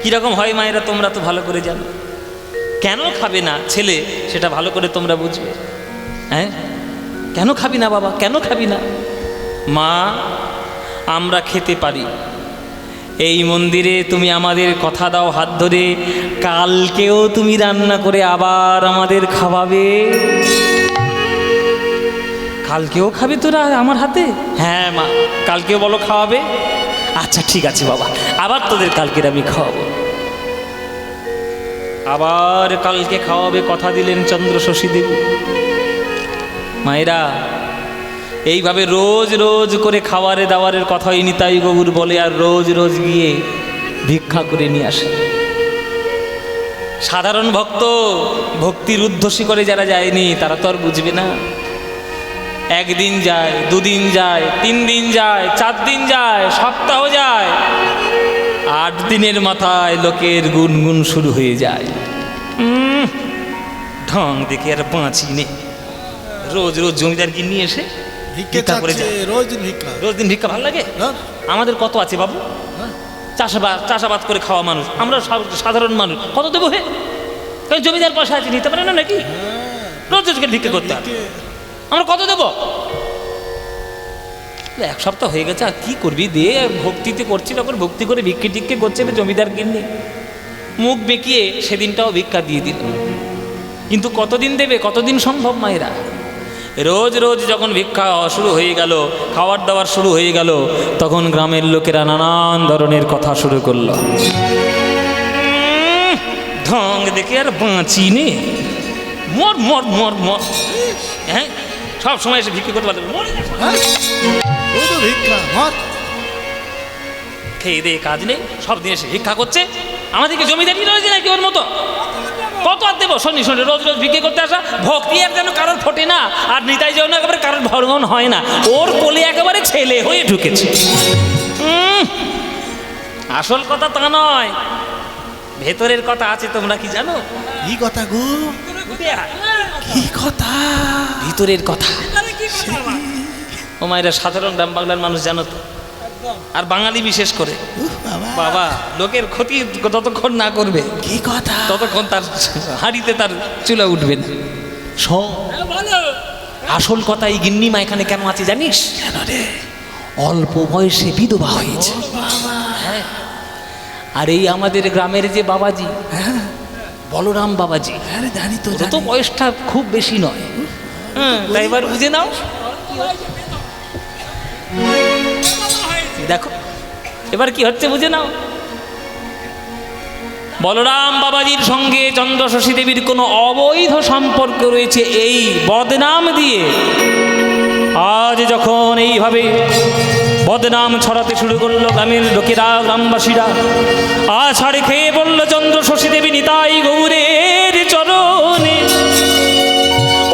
কীরকম হয় মায়েরা তোমরা তো ভালো করে জানো। কেন খাবে না ছেলে সেটা ভালো করে তোমরা বুঝবে। হ্যাঁ, কেন খাবি না বাবা, কেন খাবি না? মা, আমরা খেতে পারি। এই মন্দিরে তুমি আমাদের কথা দাও হাত ধরে, কালকেও তুমি রান্না করে আবার আমাদের খাওয়াবে। কালকেও খাবে তোরা আমার হাতে? হ্যাঁ মা, কালকেও বলো খাওয়াবে। আচ্ছা ঠিক আছে বাবা, আবার তোদের কালকের আমি খাওয়াবো। আবার কালকে খাওয়াবে কথা দিলেন চন্দ্রশোষী দেবী। মায়েরা এইভাবে রোজ রোজ করে খাওয়ারে দাওয়ারের কথাই নিতাই গৌর বলে, আর রোজ রোজ গিয়ে ভিক্ষা করে নিয়ে আসে। সাধারণ ভক্ত, ভক্তির উদ্ধসী করে যারা যায়নি তারা তো আর বুঝবে না। একদিন যায়, দুদিন যায়, 3 দিন যায়, 4 দিন যায়, সপ্তাহ যায়, 8 দিনের মাথায় লোকের গুনগুন শুরু হয়ে যায়। ঢং দেখে আর বাঁচি নে। রোজ রোজ জমিদার কি নিয়ে এসে ভিক্ষা করে যায়। রোজ দিন ভিক্ষা, রোজ দিন ভিক্ষা ভালো লাগে? হ্যাঁ। আমাদের কত আছে বাবু? চাষাবাদ করে খাওয়া মানুষ আমরা, সাধারণ মানুষ, কত দেবো? হে, কারণ জমিদার পয়সা আছে, নিতে পারে না নাকি? রোজ রোজ করে ভিক্ষা করতে হবে, আমরা কত দেবো? 1 সপ্তাহ হয়ে গেছে, আর কি করবি? দে, ভক্তিতে করছি, তখন ভক্তি করে ভিক্ষে টিক্ষে করছে জমিদার কিনে। মুখ বেঁকিয়ে সেদিনটাও ভিক্ষা দিয়ে দিল। কিন্তু কতদিন দেবে, কতদিন সম্ভব মায়েরা? রোজ রোজ যখন ভিক্ষা শুরু হয়ে গেল, খাওয়ার দাওয়ার শুরু হয়ে গেল, তখন গ্রামের লোকেরা নানান ধরনের কথা শুরু করলো। ঢং দেখে আর বাঁচি নে, মর মর মর মর। হ্যাঁ, সব সময় এসে ভিক্ষা করতে পারবে, ভিক্ষা মত খেয়ে দিয়ে কাজ নেই, সব দিন এসে ভিক্ষা করছে। আমাদেরকে জমিদারি রয়েছে নাকি ওর মতো? কত আর দেবো? শনি শনি রোজ রোজ ভিক্ষে করতে আসা। ভক্তি আর যেন কারোর ফোটে না, আর নিতাই যেন একেবারে কারোর ভরগন হয় না। ওর কোলে একেবারে ছেলে হয়ে ঢুকেছে। আসল কথা তা নয়, ভেতরের কথা আছে। তোমরা কি জানো? কি কথা গো? কি কথা? ভিতরের কথা। ও মায়েরা, সাধারণ গ্রাম বাংলার মানুষ জানো তো? আর বাঙালি বিশেষ করে বাবা বাবা লোকের ক্ষতি যতক্ষণ না করবে কি কথা ততক্ষণ তার হাঁড়িতে তার চুলা উঠবে না। শোন, আসল কথা এই গিন্নিমা এখানে কেন আছে জানিস? কেন রে অল্প বয়সে বিধবা হয়েছে। হ্যাঁ। আর এই আমাদের গ্রামের যে বাবাজি, বলরাম বাবাজি, আরে জানি তো ওর তো বয়সটা খুব বেশি নয়। হ্যাঁ, তাই এবার বুঝে নাও। দেখো এবার কি হচ্ছে বুঝে নাও। বলরাম বাবাজির সঙ্গে চন্দ্রশশী দেবীর কোনো অবৈধ সম্পর্ক রয়েছে এই বদনাম দিয়ে আজ যখন এইভাবে বদনাম ছড়াতে শুরু করলো গ্রামের লোকেরা, গ্রামবাসীরা আছাড়ে খেয়ে বলল চন্দ্রশশী দেবী নিতাই গৌরের চরণে,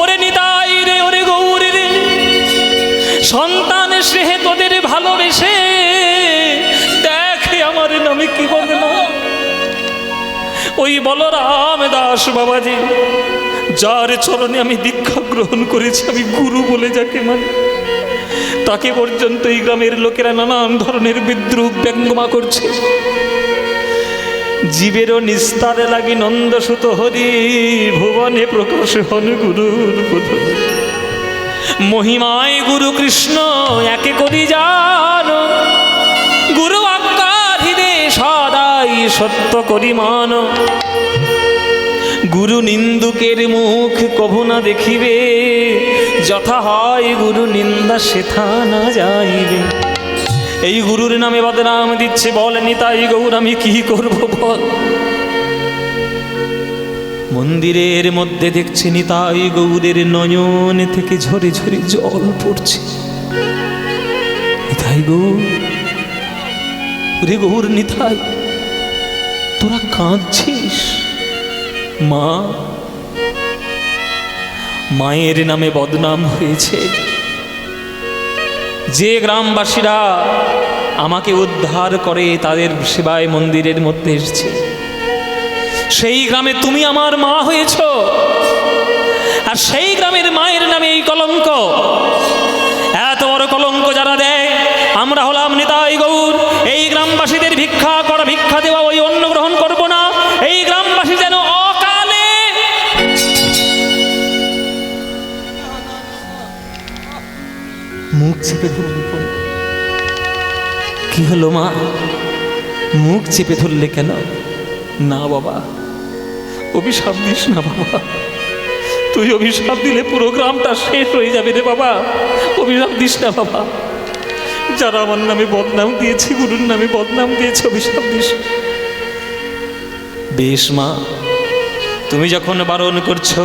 ওরে নিতাই রে, ওরে গৌর রে, সন্তান স্নেহে তোদের ভালোবেসে দেখে আমার নামে কি বলে না। ওই বলরাম দাস বাবাজি যার চরণে আমি দীক্ষা গ্রহণ করেছি, আমি গুরু বলে যাকে মানে, তাকে পর্যন্ত এই গ্রামের লোকেরা নানান ধরনের বিদ্রুপ ব্যঙ্গমা করছে। জীবেরও নিস্তারে লাগি নন্দসুত হরি, ভুবনে প্রকাশ হন গুরুর পদ। মহিমায় গুরু কৃষ্ণ একে করি জানো, গুরু আজ্ঞার হৃদে সদাই সত্য করি মান। গুরু নিন্দুকের মুখ কভু না দেখিবে, যথা হয় গুরু নিন্দা সেথা না যাইবে। এই গুরুর নামে বদনাম দিচ্ছে, বল নিতাই গৌর আমি কি করব বল। মন্দিরের মধ্যে দেখছে নিতাই গৌরের নয়ন থেকে ঝরে ঝরে জল পড়ছে। নিতাই গৌর, রে গৌর নিতাই, তোরা কাঁদছিস? মা, মায়ের নামে বদনাম হয়েছে। যে গ্রামবাসীরা আমাকে উদ্ধার করে তাদের সেবায় মন্দিরের মধ্যে এসেছে, সেই গ্রামে তুমি আমার মা হয়েছ, আর সেই গ্রামের মায়ের নামে এই কলঙ্ক। এত বড় কলঙ্ক যারা দেয়, আমরা হলাম নিতাই গৌর। এই গ্রামবাসীদের ভিক্ষা করা, ভিক্ষা দেওয়া, ওই অন্ন গ্রহণ করব না। এই গ্রামবাসী যেন অকালে মুখ চেপে ধরল। কি হলো মা, মুখ চেপে ধরলে কেন? না বাবা, অভিশাপ দিস না বাবা, তুই অভিশাপ দিলে পুরো গ্রামটা শেষ হয়ে যাবে রে বাবা। অভিশাপ দিস না বাবা, যারা আমার নামে বদনাম দিয়েছে, গুরুর নামে বদনাম দিয়েছে, অভিশাপ দিস। বেশ মা, তুমি যখন বারণ করছো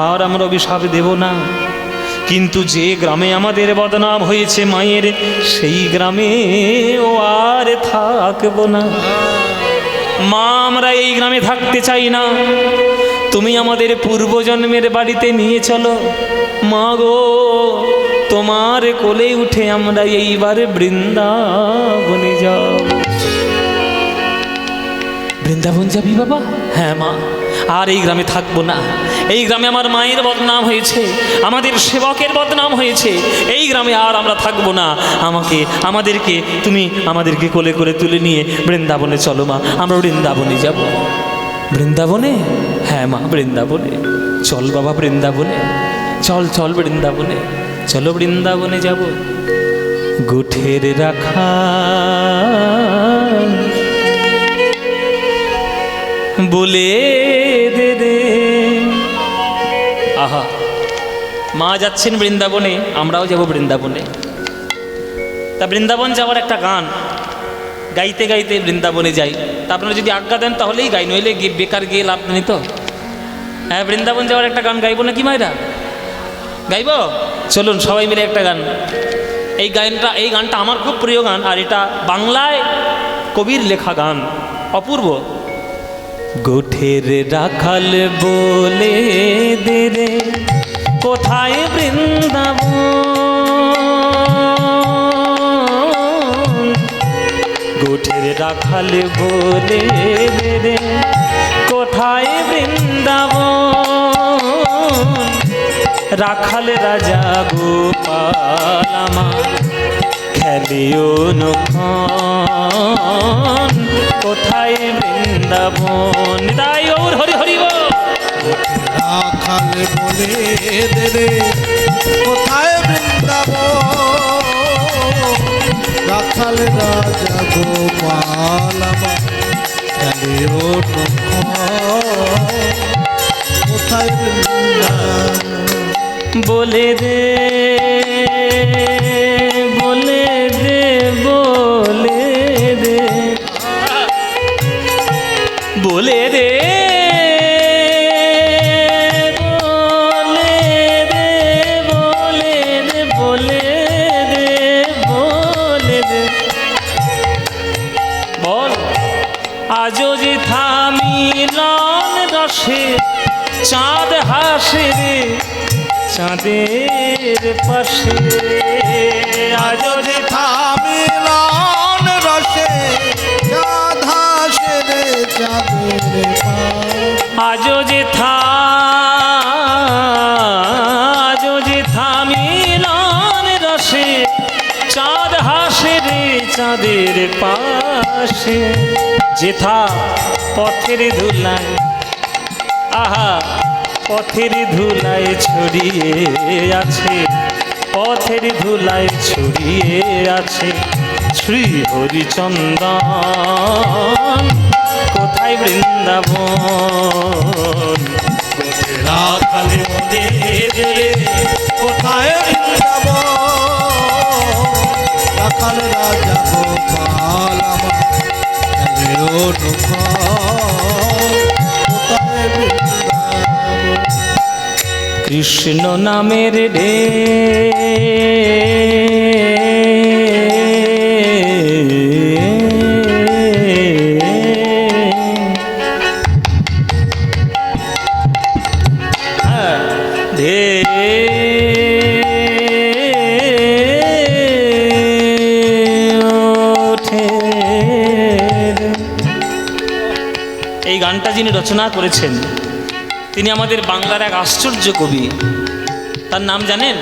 আর আমরা অভিশাপ দেব না, কিন্তু যে গ্রামে আমাদের বদনাম হয়েছে মায়ের, সেই গ্রামে ও আর থাকব না। মা, আমরা এই গ্রামে থাকতে চাই না, তুমি আমাদের পূর্বজন্মের বাড়িতে নিয়ে চলো। মা গো, তোমার কোলে উঠে আমরা এইবার বৃন্দাবনে যাব। বৃন্দাবন যাবি বাবা? হ্যাঁ মা, আর এই গ্রামে থাকবো না। এই গ্রামে আমার মায়ের বদনাম হয়েছে, আমাদের সেবকের বদনাম হয়েছে, এই গ্রামে আর আমরা থাকবো না। তুমি আমাদেরকে কোলে করে তুলে নিয়ে বৃন্দাবনে চলো মা, আমরা বৃন্দাবনে যাব। বৃন্দাবনে? হ্যাঁ মা, বৃন্দাবনে চল বাবা, বৃন্দাবনে চল, চল বৃন্দাবনে, চলো বৃন্দাবনে যাব। গোঠের রাখা বলে দে রে। আহা, মা যাচ্ছেন বৃন্দাবনে, আমরাও যাব বৃন্দাবনে। তা বৃন্দাবন যাওয়ার একটা গান গাইতে গাইতে বৃন্দাবনে যাই। তা আপনারা যদি আজ্ঞা দেন তাহলেই গাই, নইলে বেকার গিয়ে লাভ নেই তো। হ্যাঁ, বৃন্দাবন যাওয়ার একটা গান গাইবো নাকি মায়েরা? গাইব? চলুন সবাই মিলে একটা গান। এই গানটা আমার খুব প্রিয় গান, আর এটা বাংলায় কবির লেখা গান, অপূর্ব। গোঠের রাখাল বলে দে রে, কোথায় বৃন্দাবন? গোঠের রাখাল বলে দে রে, কোথায় বৃন্দাবন? রাখাল রাজা গোপাল আমার গেলে অনুক্ষণ কোথায় বৃন্দাবন তাই ওর হরি হরি বল। রাখাল বলে দেবে কোথায় বৃন্দাবন, রাখাল রাজা গোপাল আমার গেলে অনুক্ষণ কোথায় বৃন্দাবন। বলে দে বলে দে বলে দে বলে দে বলে দে বলে দে বলে দে বলে দে বল আজও যে থামিলন রসে চাঁদ হাসে রে চাঁদের পাশে আজও যে থামিলন রসে চাঁদ হাসে রে চাঁদের পাশ। আজও যে থামিলন রসে চাঁদ হাসে রে চাঁদের পাশে যেথা পথের ধুলায় আহা পথের ধুলায় ছড়িয়ে আছে পথের ধুলায় ছড়িয়ে আছে শ্রী হরিচন্দন কোথায় বৃন্দাবন। রাখাল বলে দেবে কোথায় বৃন্দাবন, রাখাল রাজা গোপাল আমার গেলে অনুক্ষণ কোথায় বৃন্দাবন। কৃষ্ণ নামের রে এই গানটা যিনি রচনা করেছেন তিনি আমাদের বাংলার এক আশ্চর্য কবি। তার নাম জানেন?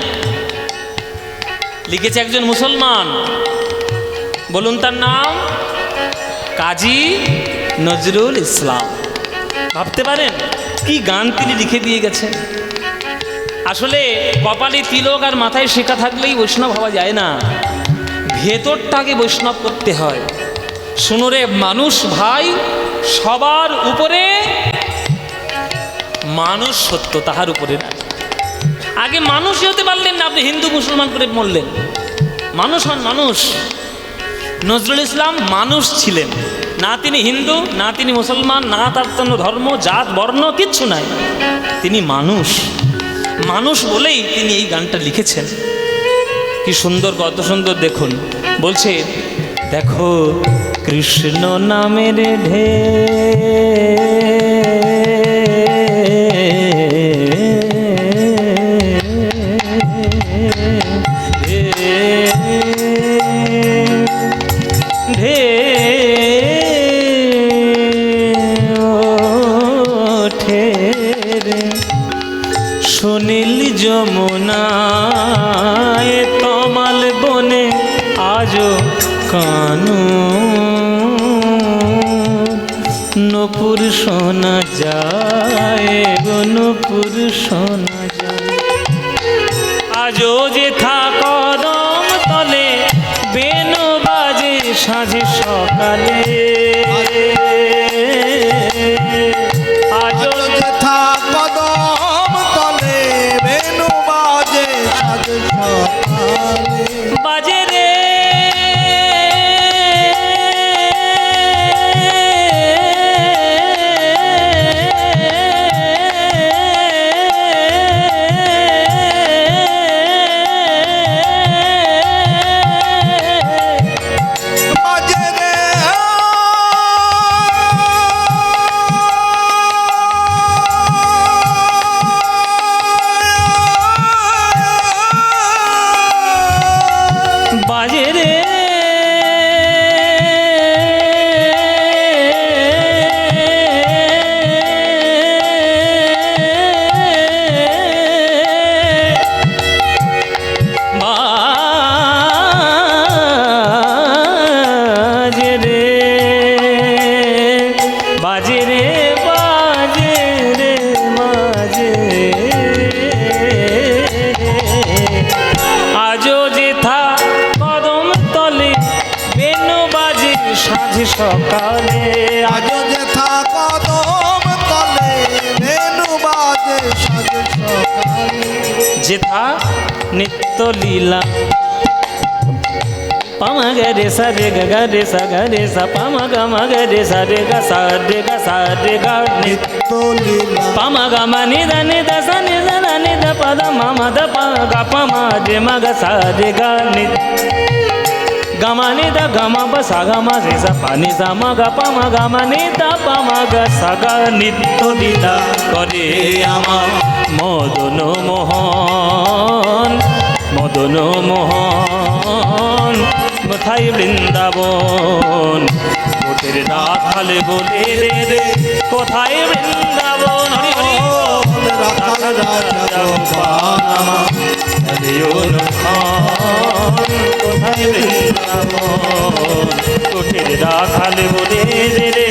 লিখেছে একজন মুসলমান। বলুন তার নাম? কাজী নজরুল ইসলাম। ভাবতে পারেন কি গান তিনি লিখে দিয়ে গেছেন। আসলে কপালে তিলক আর মাথায় শেখা থাকলেই বৈষ্ণব হওয়া যায় না, ভেতরটাকে বৈষ্ণব করতে হয়। শুনো রে মানুষ ভাই, সবার উপরে মানুষ সত্য, তাহার উপরে না। আগে মানুষই হতে পারলেন না, আপনি হিন্দু মুসলমান করে বললেন। মানুষ হন মানুষ। নজরুল ইসলাম মানুষ ছিলেন না, তিনি হিন্দু না তিনি মুসলমান, না তার কোনো ধর্ম জাত বর্ণ কিচ্ছু নাই, তিনি মানুষ। মানুষ বলেই তিনি এই গানটা লিখেছেন। কি সুন্দর, কত সুন্দর দেখুন। বলছে দেখো কৃষ্ণ নামের সুনীল যমুনায় তমাল বনে আজো কানু নূপুর শোনা যায় গো নূপুর শোনা যায়। আজও যে কদম তলে বেনু বাজে সাঁঝে সকালে, আজও যথা কদম তলে বেনু বাজে সাজ সকালে, বাজে রে বাজে রে মাঝে রে মাঝে আজও যেথা কদম তলে বেনু বাজে সাঁঝ সকালে আজও যেথা কদম তলে বেনু বাজে সাজ সকালে যেথা নিত্য লীলা পামা গে রে সা রে গা গা রে সা গা রে সা পামা গা মা গে রে সা রে গা সা রে গা সা রে গা নিত্য লীলা পামা গা মা নি দা সা নি দা নি দা পা দা মা মা দা পা গা পা মা রে মা গা সা রে গা নি গা মা নি দা গা মা পা সা গা মা রে সা পা নি সা মা গা পা মা গা মা নি দা পা মা গা সা গা নিত্য লীলা করে আমার মদন মোহন মদন মোহন কোথায় বৃন্দাবন কোটের রাখালে বলে রে রে কোথায় বৃন্দাবন হরি হরি রাখাল রাজা গোপাল আমার কোথায় বৃন্দাবন কোটের রাখালে বলে রে রে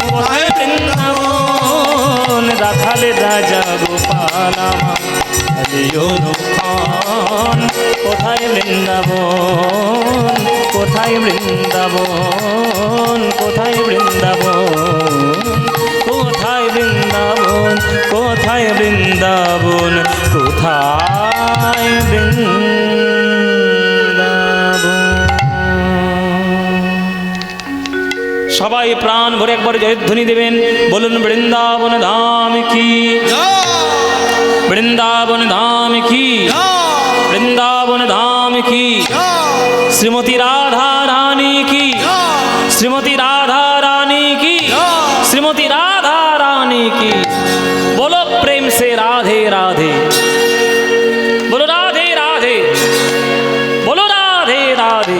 কোথায় বৃন্দাবন রাখালে রাজা গোপাল আমার কোথায় বৃন্দাবন কোথায় বৃন্দাবন কোথায় বৃন্দাবন কোথায় বৃন্দাবন কোথায় বৃন্দাবন কোথায় বৃন্দাবন সবাই প্রাণ ভরে একবার জয়ধ্বনি দেবেন বলুন বৃন্দাবন ধাম কি বৃন্দাবন ধাম কি বৃন্দাবন ধাম কি শ্রীমতী রাধা রানী কি শ্রীমতী রাধা রানী কি শ্রীমতী রাধা রানী কি बोलो प्रेम से राधे राधे बोलो राधे राधे बोलो राधे राधे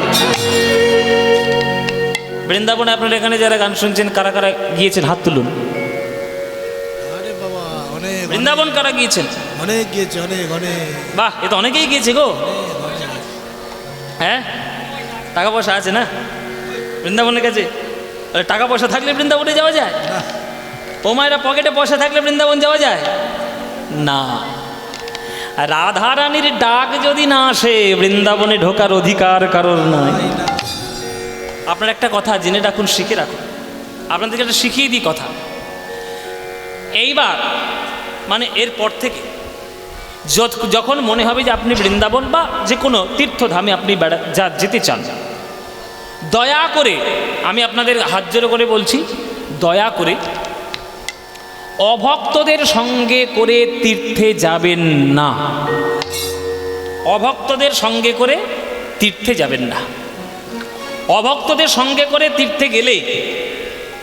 বৃন্দাবনে আপনারা এখানে যারা গান শুনছেন কারা কারা গিয়েছেন হাত তুলুন আরে বাবা অনেক বৃন্দাবন কারা গিয়েছেন অনেক গিয়েছে অনেক অনেক বাহ এ তো অনেকেই গিয়েছে গো হ্যাঁ টাকা পয়সা আছে না বৃন্দাবনের কাছে আরে টাকা পয়সা থাকলে বৃন্দাবনে যাওয়া যায় ও মায়েরা পকেটে পয়সা থাকলে বৃন্দাবন যাওয়া যায় না রাধা রানীর ডাক যদি না আসে বৃন্দাবনে ঢোকার অধিকার কারোর নাই আপনার একটা কথা জেনে রাখুন শিখে রাখুন আপনাদেরকে একটা শিখিয়ে দিই কথা এইবার মানে এরপর থেকে যখন মনে হবে যে আপনি বৃন্দাবন বা যে কোনো তীর্থধামে আপনি যেতে চান দয়া করে আমি আপনাদের হাত জোড়ো করে বলছি দয়া করে অভক্তদের সঙ্গে করে তীর্থে যাবেন না অভক্তদের সঙ্গে করে তীর্থে যাবেন না অভক্তদের সঙ্গে করে তীর্থে গেলে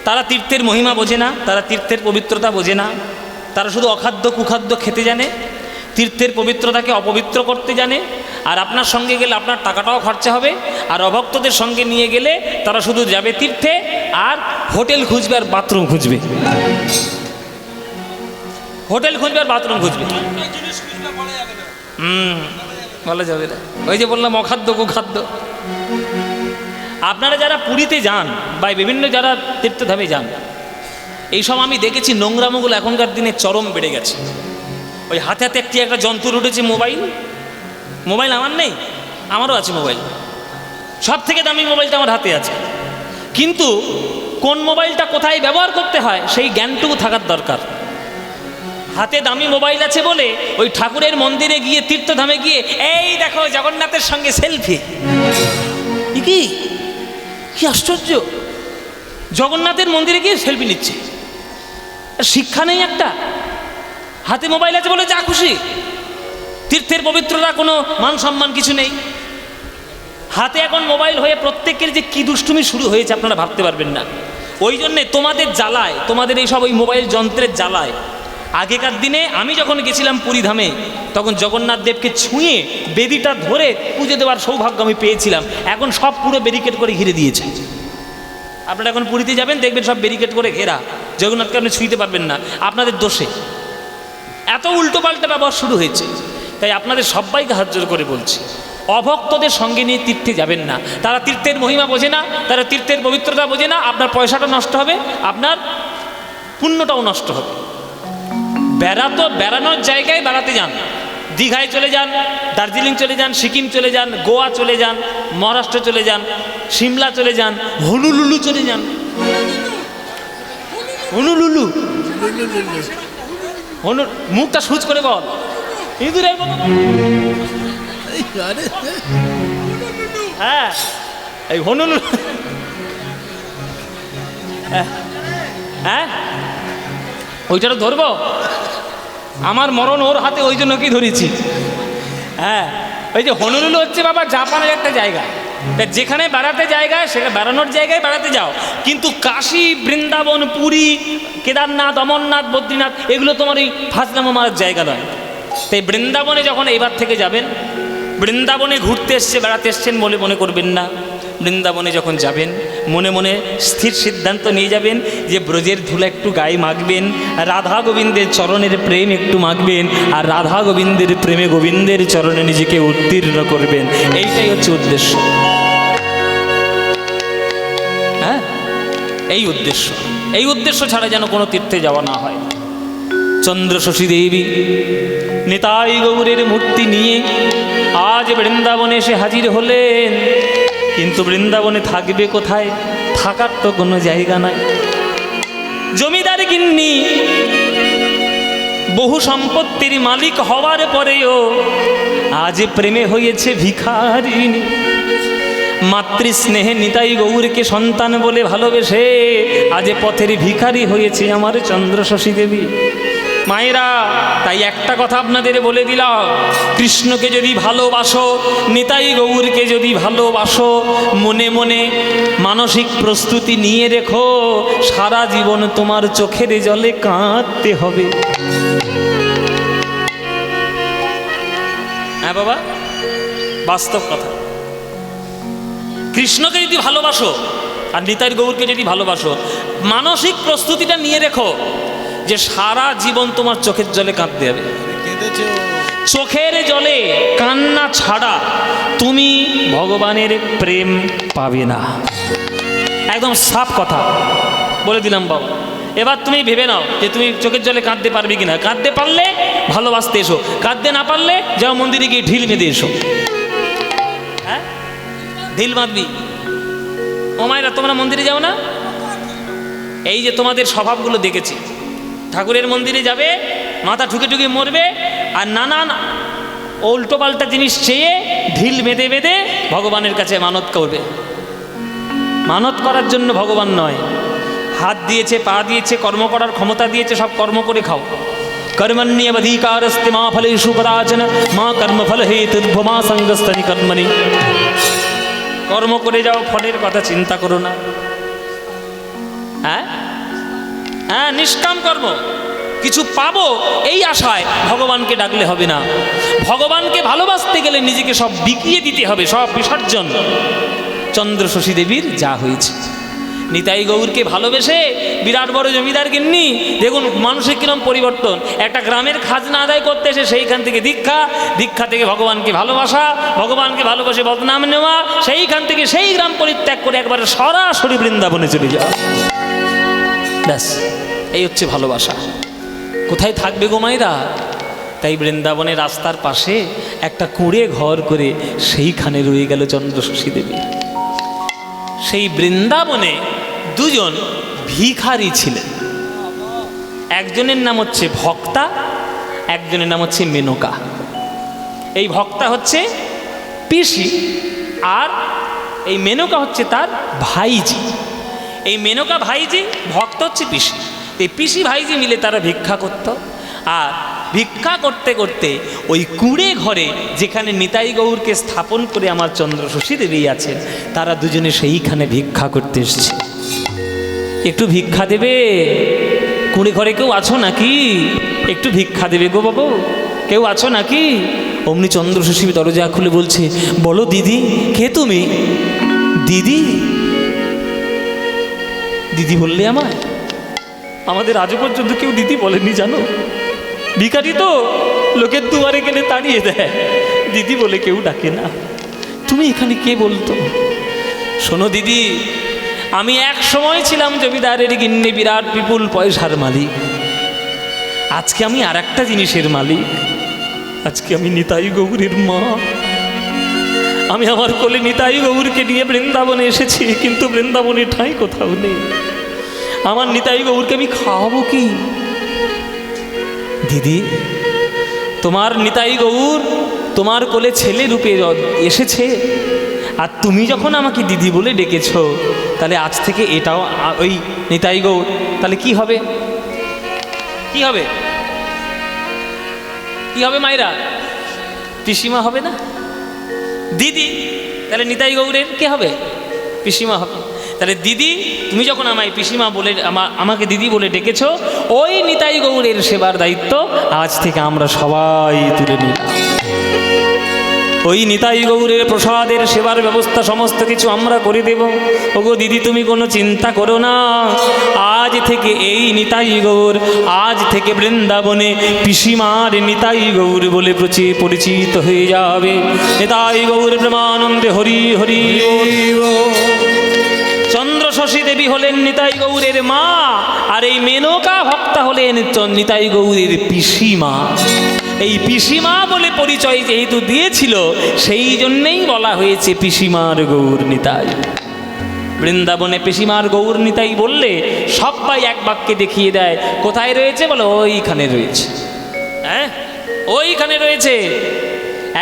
তারা তীর্থের মহিমা বোঝে না তারা তীর্থের পবিত্রতা বোঝে না তারা শুধু অখাদ্য কুখাদ্য খেতে জানে তীর্থের পবিত্রতাকে অপবিত্র করতে জানে আর আপনার সঙ্গে গেলে আপনার টাকাটাও খরচা হবে আর অভক্তদের সঙ্গে নিয়ে গেলে তারা শুধু যাবে তীর্থে আর হোটেল খুঁজবে আর বাথরুম খুঁজবে হোটেল খুঁজবে আর বাথরুম খুঁজবে বলা যাবে না ওই যে বললাম অখাদ্য কুখাদ্য আপনারা যারা পুরীতে যান বা বিভিন্ন যারা তীর্থধামে যান এইসব আমি দেখেছি নোংরামোগুলো এখনকার দিনে চরম বেড়ে গেছে ওই হাতে হাতে একটা যন্ত্র উঠেছে মোবাইল আমার নেই আমারও আছে মোবাইল সব থেকে দামি মোবাইলটা আমার হাতে আছে কিন্তু কোন মোবাইলটা কোথায় ব্যবহার করতে হয় সেই জ্ঞানটুকু থাকার দরকার হাতে দামি মোবাইল আছে বলে ওই ঠাকুরের মন্দিরে গিয়ে তীর্থধামে গিয়ে এই দেখো জগন্নাথের সঙ্গে সেলফি কি আশ্চর্য জগন্নাথের মন্দিরে গিয়ে সেলফি নিচ্ছে শিক্ষা নেই একটা হাতে মোবাইল আছে বলে যা খুশি তীর্থের পবিত্রতা কোনো মান সম্মান কিছু নেই হাতে এখন মোবাইল হয়ে প্রত্যেকের যে কি দুষ্টুমি শুরু হয়েছে আপনারা ভাবতে পারবেন না ওই জন্যে তোমাদের জ্বালায় তোমাদের এইসব ওই মোবাইল যন্ত্রের জ্বালায় আগেকার দিনে আমি যখন গেছিলাম পুরীধামে তখন জগন্নাথ দেবকে ছুঁয়ে বেদিটা ধরে পুজো দেওয়ার সৌভাগ্য আমি পেয়েছিলাম এখন সব পুরো ব্যারিকেড করে ঘিরে দিয়েছে আপনারা এখন পুরীতে যাবেন দেখবেন সব ব্যারিকেড করে ঘেরা জগন্নাথকে আপনি ছুঁইতে পারবেন না আপনাদের দোষে এত উল্টোপাল্টা ব্যবহার শুরু হয়েছে তাই আপনাদের সবাইকে হাত জোর করে বলছি অভক্তদের সঙ্গে নিয়ে তীর্থে যাবেন না তারা তীর্থের মহিমা বোঝে না তারা তীর্থের পবিত্রতা বোঝে না আপনার পয়সাটা নষ্ট হবে আপনার পুণ্যটাও নষ্ট হবে। বেড়ানোর জায়গায় বেড়াতে যান, দীঘায় চলে যান, দার্জিলিং চলে যান, সিকিম চলে যান, গোয়া চলে যান, মহারাষ্ট্র চলে যান, সিমলা চলে যান, হনুলুলু চলে যান। হনুলুলু, মুখটা সুচ করে বল, ইঁদুরের মতো। হ্যাঁ, এই হনুলুলু। হ্যাঁ, ওইটা ধরবো, আমার মরণ ওর হাতে, ওই জন্য কি ধরেছি। হ্যাঁ, ওই যে হনুলুলু হচ্ছে বাবা জাপানের একটা জায়গা। যেখানে বেড়াতে জায়গায়, সেখানে বেড়ানোর জায়গায় বেড়াতে যাও, কিন্তু কাশী, বৃন্দাবন, পুরী, কেদারনাথ, অমরনাথ, বদ্রীনাথ, এগুলো তোমার ওই ফাজলামো মারার জায়গা নয়। তাই বৃন্দাবনে যখন এবার থেকে যাবেন, বৃন্দাবনে ঘুরতে এসছে, বেড়াতে এসছেন বলে মনে করবেন না। বৃন্দাবনে যখন যাবেন, মনে মনে স্থির সিদ্ধান্ত নিয়ে যাবেন যে ব্রজের ধুলা একটু গায়ে মাখবেন, রাধা গোবিন্দের চরণের প্রেম একটু মাখবেন, আর রাধা গোবিন্দের প্রেমে গোবিন্দের চরণে নিজেকে উত্তীর্ণ করবেন। এইটাই হচ্ছে উদ্দেশ্য। হ্যাঁ, এই উদ্দেশ্য। এই উদ্দেশ্য ছাড়া যেন কোনো তীর্থে যাওয়া না হয়। চন্দ্রশশী দেবী নিতাই গৌরের মূর্তি নিয়ে আজ বৃন্দাবনে এসে হাজির হলেন, কিন্তু বৃন্দাবনে থাকবে কোথায়? থাকার তো কোনো জায়গা নাই। জমিদার গিন্নি, বহু সম্পত্তির মালিক হওয়ার পরেও আজ প্রেমে হয়েছে ভিখারিনী। মাতৃস্নেহে নিতাই গৌরকে সন্তান বলে ভালোবেসে আজ পথের ভিখারি হয়েছে আমার চন্দ্রশশী দেবী। মায়েরা, তাই একটা কথা আপনাদের বলে দিলাম, কৃষ্ণকে যদি ভালোবাসো, নিতাই গৌরকে যদি ভালোবাসো, মনে মনে মানসিক প্রস্তুতি নিয়ে রেখো, সারা জীবন তোমার চোখের জলে কাঁদতে হবে। হ্যাঁ বাবা, বাস্তব কথা। কৃষ্ণকে যদি ভালোবাসো আর নিতাই গৌরকে যদি ভালোবাসো, মানসিক প্রস্তুতিটা নিয়ে রেখো যে সারা জীবন তোমার চোখের জলে কাঁদতে হবে। চোখের জলে কান্না ছাড়া তুমি ভগবানের প্রেম পাবে না। একদম সাফ কথা বলে দিলাম বাবা। এবার তুমি ভেবে নাও যে তুমি চোখের জলে কাঁদতে পারবে কিনা। কাঁদতে পারলে ভালোবাসতে এসো, কাঁদতে না পারলে যাও মন্দিরে গিয়ে ঢিল বেঁধে এসো। হ্যাঁ, ঢিল বাঁধবি। ও মায়েরা, তোমরা মন্দিরে যাও না? এই যে তোমাদের স্বভাবগুলো দেখেছি, ঠাকুরের মন্দিরে যাবে, মাথা ঠুকে ঠুকে মরবে, আর নানান উল্টো পাল্টা জিনিস চেয়ে ঢিল বেঁধে বেঁধে ভগবানের কাছে মানত করবে। মানত করার জন্য ভগবান নয়, হাত দিয়েছে, পা দিয়েছে, কর্ম করার ক্ষমতা দিয়েছে, সব কর্ম করে খাও। কর্মণ্যেবধিকারস্তে মা ফলেষু কদাচন মা কর্মফল হেতুর্ভমা সঙ্গস্তনি কর্মণি। কর্ম করে যাও, ফলের কথা চিন্তা করো না। হ্যাঁ হ্যাঁ, নিষ্কাম কর্ম, কিছু পাবো এই আশায় ভগবানকে ডাকলে হবে না। ভগবানকে ভালোবাসতে গেলে নিজেকে সব বিকিয়ে দিতে হবে, সব বিসর্জন। চন্দ্রশশী দেবীর যা হয়েছে। নিতাই গৌরকে ভালোবেসে বিরাট বড় জমিদার গিন্নি, দেখুন মানুষের কিরম পরিবর্তন। একটা গ্রামের খাজনা আদায় করতে এসে সেইখান থেকে দীক্ষা, দীক্ষা থেকে ভগবানকে ভালোবাসা, ভগবানকে ভালোবাসে বদনাম নেওয়া, সেইখান থেকে সেই গ্রাম পরিত্যাগ করে একবারে সরাসরি বৃন্দাবনে চলে যাওয়া। ব্যাস, এই হচ্ছে ভালোবাসা। কোথায় থাকবে গো মায়েরা? তাই বৃন্দাবনের রাস্তার পাশে একটা কুঁড়ে ঘর করে সেইখানে রয়ে গেল চন্দ্রশশী দেবী। সেই বৃন্দাবনে দুজন ভিখারি ছিলেন। একজনের নাম হচ্ছে ভক্তা, একজনের নাম হচ্ছে মেনকা। এই ভক্তা হচ্ছে পিসি, আর এই মেনকা হচ্ছে তার ভাইজি। এই মেনকা ভাইজি, ভক্ত হচ্ছে পিসি। এই পিসি ভাইজি মিলে তারা ভিক্ষা করত। আর ভিক্ষা করতে করতে ওই কুঁড়ে ঘরে যেখানে নিতাই গৌরকে স্থাপন করে আমার চন্দ্রশশী দেবী আছেন, তারা দুজনে সেইখানে ভিক্ষা করতে এসছে। একটু ভিক্ষা দেবে? কুঁড়ে ঘরে কেউ আছো নাকি? একটু ভিক্ষা দেবে গো বাবু? কেউ আছো নাকি? অমনি চন্দ্রশশী দরজা খুলে বলছে, বলো দিদি, কে তুমি? দিদি? দিদি বললে আমায়? আমাদের আজও পর্যন্ত কেউ দিদি বলেনি জানো। ভিখারি তো লোকের দুয়ারে গেলে তাড়িয়ে দেয়, দিদি বলে কেউ ডাকে না। তুমি এখানে কে বলতো? শোনো দিদি, আমি এক সময় ছিলাম জমিদারের গিন্নি, বিরাট বিপুল পয়সার মালিক। আজকে আমি আর একটা জিনিসের মালিক। আজকে আমি নিতাই গৌরের মা। আমি আমার কোলে নিতাই গৌরকে নিয়ে বৃন্দাবনে এসেছি, কিন্তু বৃন্দাবনে ঠাঁই কোথাও নেই। আমার নিতাই গৌরকে আমি খাওয়াবো কি? দিদি, তোমার নিতাই গৌর তোমার কোলে ছেলে রূপে এসেছে, আর তুমি যখন আমাকে দিদি বলে ডেকেছ, তাহলে আজ থেকে এটাও ওই নিতাই গৌর। তাহলে কি হবে? কি হবে? কি হবে মায়েরা? পিসিমা হবে না? দিদি, তাহলে নিতাই গৌরের কি হবে? পিসিমা হবে। তাহলে দিদি, তুমি যখন আমায় পিসিমা বলে আমাকে দিদি বলে ডেকেছ, ওই নিতাই গৌরের সেবার দায়িত্ব আজ থেকে আমরা সবাই তুলে নিলাম। ওই নিতাই গৌরের প্রসাদের সেবার ব্যবস্থা সমস্ত কিছু আমরা করে দেব। ওগো দিদি, তুমি কোনো চিন্তা করো না। আজ থেকে এই নিতাই গৌর আজ থেকে বৃন্দাবনে পিসিমার নিতাই গৌর বলে পরিচিত হয়ে যাবে। নিতাই গৌর প্রেমানন্দে হরি হরি বল। চন্দ্রশশী দেবী হলেন নিতাই গৌরের মা, আর এই মেনকা ভক্তা হলেন নিতাই গৌরের পিসিমা। এই পিসিমা বলে পরিচয় যেহেতু দিয়েছিল, সেই জন্যেই বলা হয়েছে পিসিমার গৌর নিতাই। বৃন্দাবনে পিসিমার গৌর নিতাই বললে সবাই এক বাক্যে দেখিয়ে দেয় কোথায় রয়েছে, বলো ওইখানে রয়েছে। হ্যাঁ, ওইখানে রয়েছে।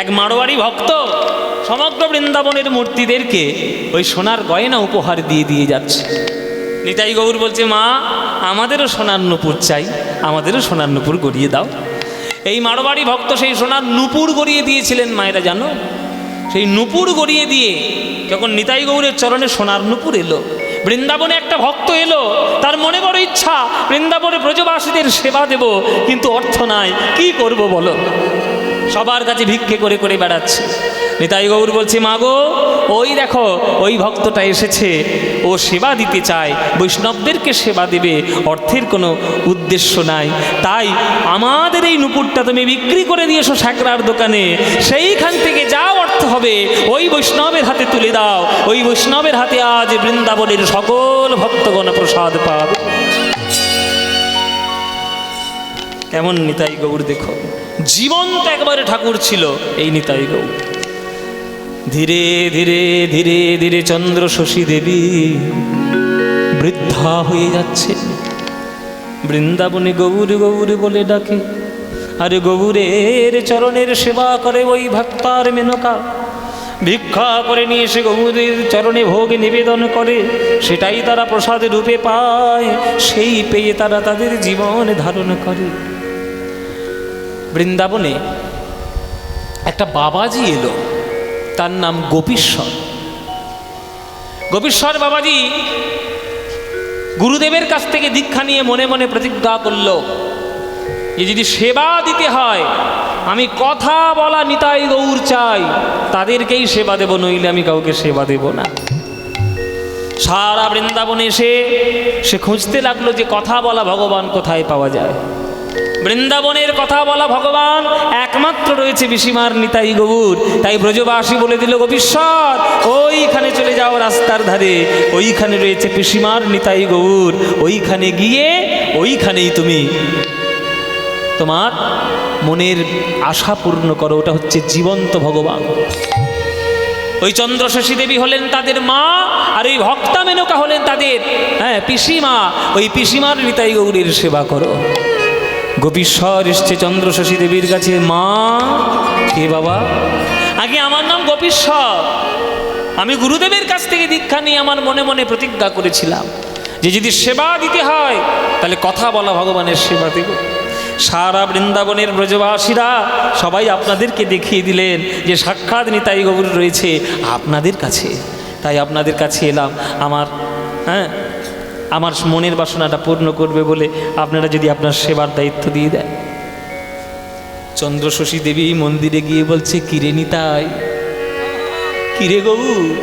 এক মারোয়ারি ভক্ত সমগ্র বৃন্দাবনের মূর্তিদেরকে ওই সোনার গয়না উপহার দিয়ে দিয়ে যাচ্ছে। নিতাই গৌর বলছে, মা, আমাদেরও সোনার নূপুর চাই, আমাদেরও সোনার নূপুর গড়িয়ে দাও। এই মারোয়ারি ভক্ত সেই সোনার নূপুর গড়িয়ে দিয়েছিলেন। মায়েরা জানো, সেই নূপুর গড়িয়ে দিয়ে যখন নিতাই গৌরের চরণে সোনার নূপুর এলো, বৃন্দাবনে একটা ভক্ত এলো, তার মনে বড় ইচ্ছা বৃন্দাবনে ব্রজবাসীদের সেবা দেব, কিন্তু অর্থ নাই, কি করব বলো? সবার কাছে ভিক্ষে করে করে বেড়াচ্ছে। নিতাই গৌর বলছে, মা গো, ওই দেখো ওই ভক্তটা এসেছে, ও সেবা দিতে চায়, বৈষ্ণবদেরকে সেবা দেবে, অর্থের কোনো উদ্দেশ্য নাই। তাই আমাদের এই নূপুরটা তুমি বিক্রি করে দিয়েছো স্যাকরার দোকানে, সেইখান থেকে যা অর্থ হবে ওই বৈষ্ণবের হাতে তুলে দাও। ওই বৈষ্ণবের হাতে আজ বৃন্দাবনের সকল ভক্তগণ প্রসাদ পাবে। কেমন নিতাই গৌর দেখো, জীবন্ত একবারে ঠাকুর ছিল এই নিতাই গৌর। ধীরে ধীরে ধীরে ধীরে চন্দ্রশশী দেবী বৃদ্ধা হয়ে যাচ্ছে। বৃন্দাবনে গৌর গৌর বলে ডাকে, আরে গৌরের চরণের সেবা করে ওই ভক্তার মেনকা। ভিক্ষা করে নিয়ে এসে গৌরের চরণে ভোগ নিবেদন করে, সেটাই তারা প্রসাদ রূপে পায়, সেই পেয়ে তারা তাদের জীবন ধারণ করে। বৃন্দাবনে একটা বাবাজি এলো, তার নাম গোপীশ্বর। গোপীশ্বর বাবাজি গুরুদেবের কাছ থেকে দীক্ষা নিয়ে মনে মনে প্রতিজ্ঞা করল যে যদি সেবা দিতে হয়, আমি কথা বলা নিতাই গৌর চাই, তাদেরকেই সেবা দেব, নইলে আমি কাউকে সেবা দেব না। সারা বৃন্দাবনে এসে সে খুঁজতে লাগলো যে কথা বলা ভগবান কোথায় পাওয়া যায়। বৃন্দাবনের কথা বলা ভগবান একমাত্র রয়েছে পিসিমার নিতাই গৌর। তাই ব্রজবাসী বলে দিল, গোপীশ্বর ওইখানে চলে যাও রাস্তার ধারে, ওইখানে রয়েছে পিসিমার নিতাই গৌর, ওইখানে গিয়ে ওইখানেই তুমি তোমার মনের আশা পূর্ণ করো। ওটা হচ্ছে জীবন্ত ভগবান। ওই চন্দ্রশশী দেবী হলেন তাদের মা, আর ওই ভক্তা মেনকা হলেন তাদের পিসিমা। ওই পিসিমার নিতাই গৌরের সেবা করো। গোপীশ্বর এসছে চন্দ্রশশী দেবীর কাছে, মা, কে বাবা? আগে আমার নাম গোপীশ্বর। আমি গুরুদেবের কাছ থেকে দীক্ষা নিয়ে আমার মনে মনে প্রতিজ্ঞা করেছিলাম যে যদি সেবা দিতে হয় তাহলে কথা বলা ভগবানের সেবা দেব। সারা বৃন্দাবনের ব্রজবাসীরা সবাই আপনাদেরকে দেখিয়ে দিলেন যে সাক্ষাৎ নিতাই গৌর রয়েছে আপনাদের কাছে। তাই আপনাদের কাছে এলাম আমার মনের বাসনাটা পূর্ণ করবে বলে, আপনারা যদি আপনার সেবার দায়িত্ব দিয়ে দেন। চন্দ্রশশী দেবী মন্দিরে গিয়ে বলছে, কিরে নিতাই, কিরে গৌর,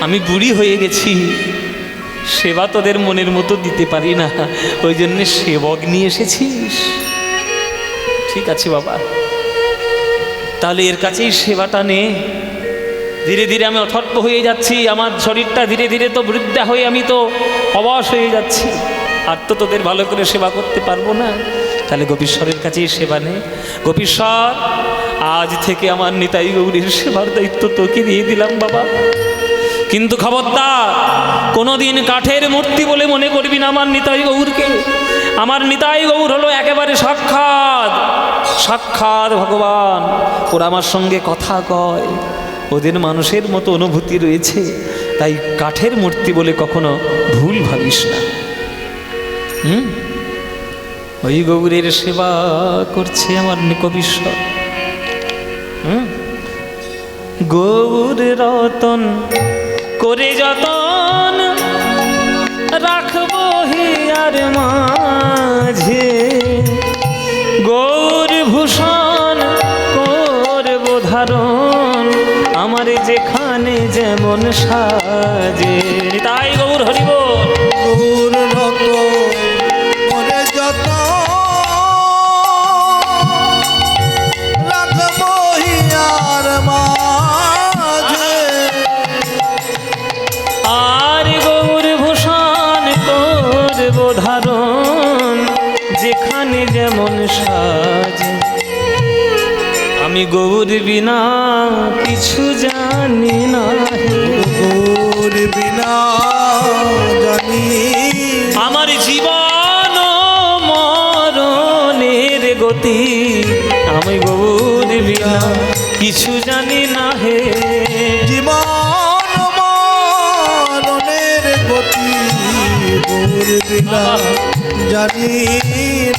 আমি বুড়ি হয়ে গেছি, সেবা তোদের মনের মতো দিতে পারি না, ওই জন্য সেবক নিয়ে এসেছিস। ঠিক আছে বাবা, তাহলে এর কাছেই সেবাটা নে। ধীরে ধীরে আমি অথর্ব হয়ে যাচ্ছি, আমার শরীরটা ধীরে ধীরে তো বৃদ্ধা হয়ে আমি তো অবশ হয়ে যাচ্ছি, আর তো তোদের ভালো করে সেবা করতে পারবো না। তাহলে গোপীশ্বরের কাছেই সেবা নেই। গোপীশ্বর, আজ থেকে আমার নিতাই গৌরীর সেবার দায়িত্ব তোকে দিয়ে দিলাম বাবা, কিন্তু খবরদার কোনোদিন কাঠের মূর্তি বলে মনে করবি না আমার নিতাই গৌরকে। আমার নিতাই গৌর হলো একেবারে সাক্ষাৎ সাক্ষাৎ ভগবান। ওরা আমার সঙ্গে কথা কয়, ওদের মানুষের মতো অনুভূতি রয়েছে, তাই কাঠের মূর্তি বলে কখনো ভুল ভাবিস না। ওই গৌরের সেবা করছে আমার গোপীশ্বর। গৌর রতন করে যতন রাখবো হিয়ার মাঝে, গৌর ভূষণ করব ধারণ আমার যেখানে যেমন সাজে। তাই গৌর হরিবল। গৌর রত মনে যত রাখবো হিয়ার মাঝে, আর গৌর ভূষণ করব ধারণ যেখানে যেমন সাজে। আমি গৌর বিনা কিছু জানি না, গৌর বিনা জানি আমার জীবন মরণের গতি। আমি গৌর বিনা কিছু জানি না হে, জীবন মরণের গতি, গৌর বিনা জানি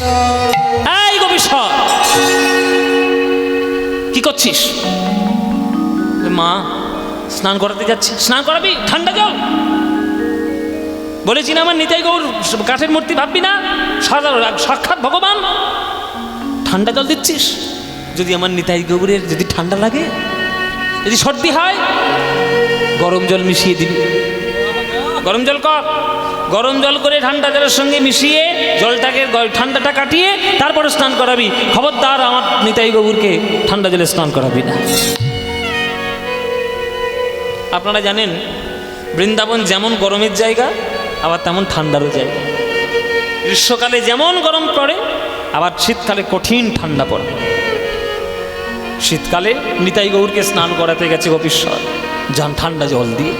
না। এই গোপীশ্বর, কি করছিস? মা স্নান করাতে যাচ্ছি। স্নান করাবি? ঠান্ডা জল। বলেছি না আমার নিতাই গৌর কাঠের মূর্তি ভাববি না, সাক্ষাৎ ভগবান। ঠান্ডা জল দিচ্ছিস? যদি আমার নিতাই গৌরের যদি ঠান্ডা লাগে, যদি সর্দি হয়, গরম জল মিশিয়ে দিবি। গরম জল কর, গরম জল করে ঠান্ডা জলের সঙ্গে মিশিয়ে জলটাকে ঠান্ডাটা কাটিয়ে তারপরে স্নান করাবি। খবরদার আমার নিতাই গৌরকে ঠান্ডা জলে স্নান করাবি না। আপনারা জানেন বৃন্দাবন যেমন গরমের জায়গা আবার তেমন ঠান্ডারও জায়গা। গ্রীষ্মকালে যেমন গরম পড়ে আবার শীতকালে কঠিন ঠান্ডা পড়ে। শীতকালে নিতাই গৌরকে স্নান করাতে গেছে গোপীশ্বর যান ঠান্ডা জল দিয়ে,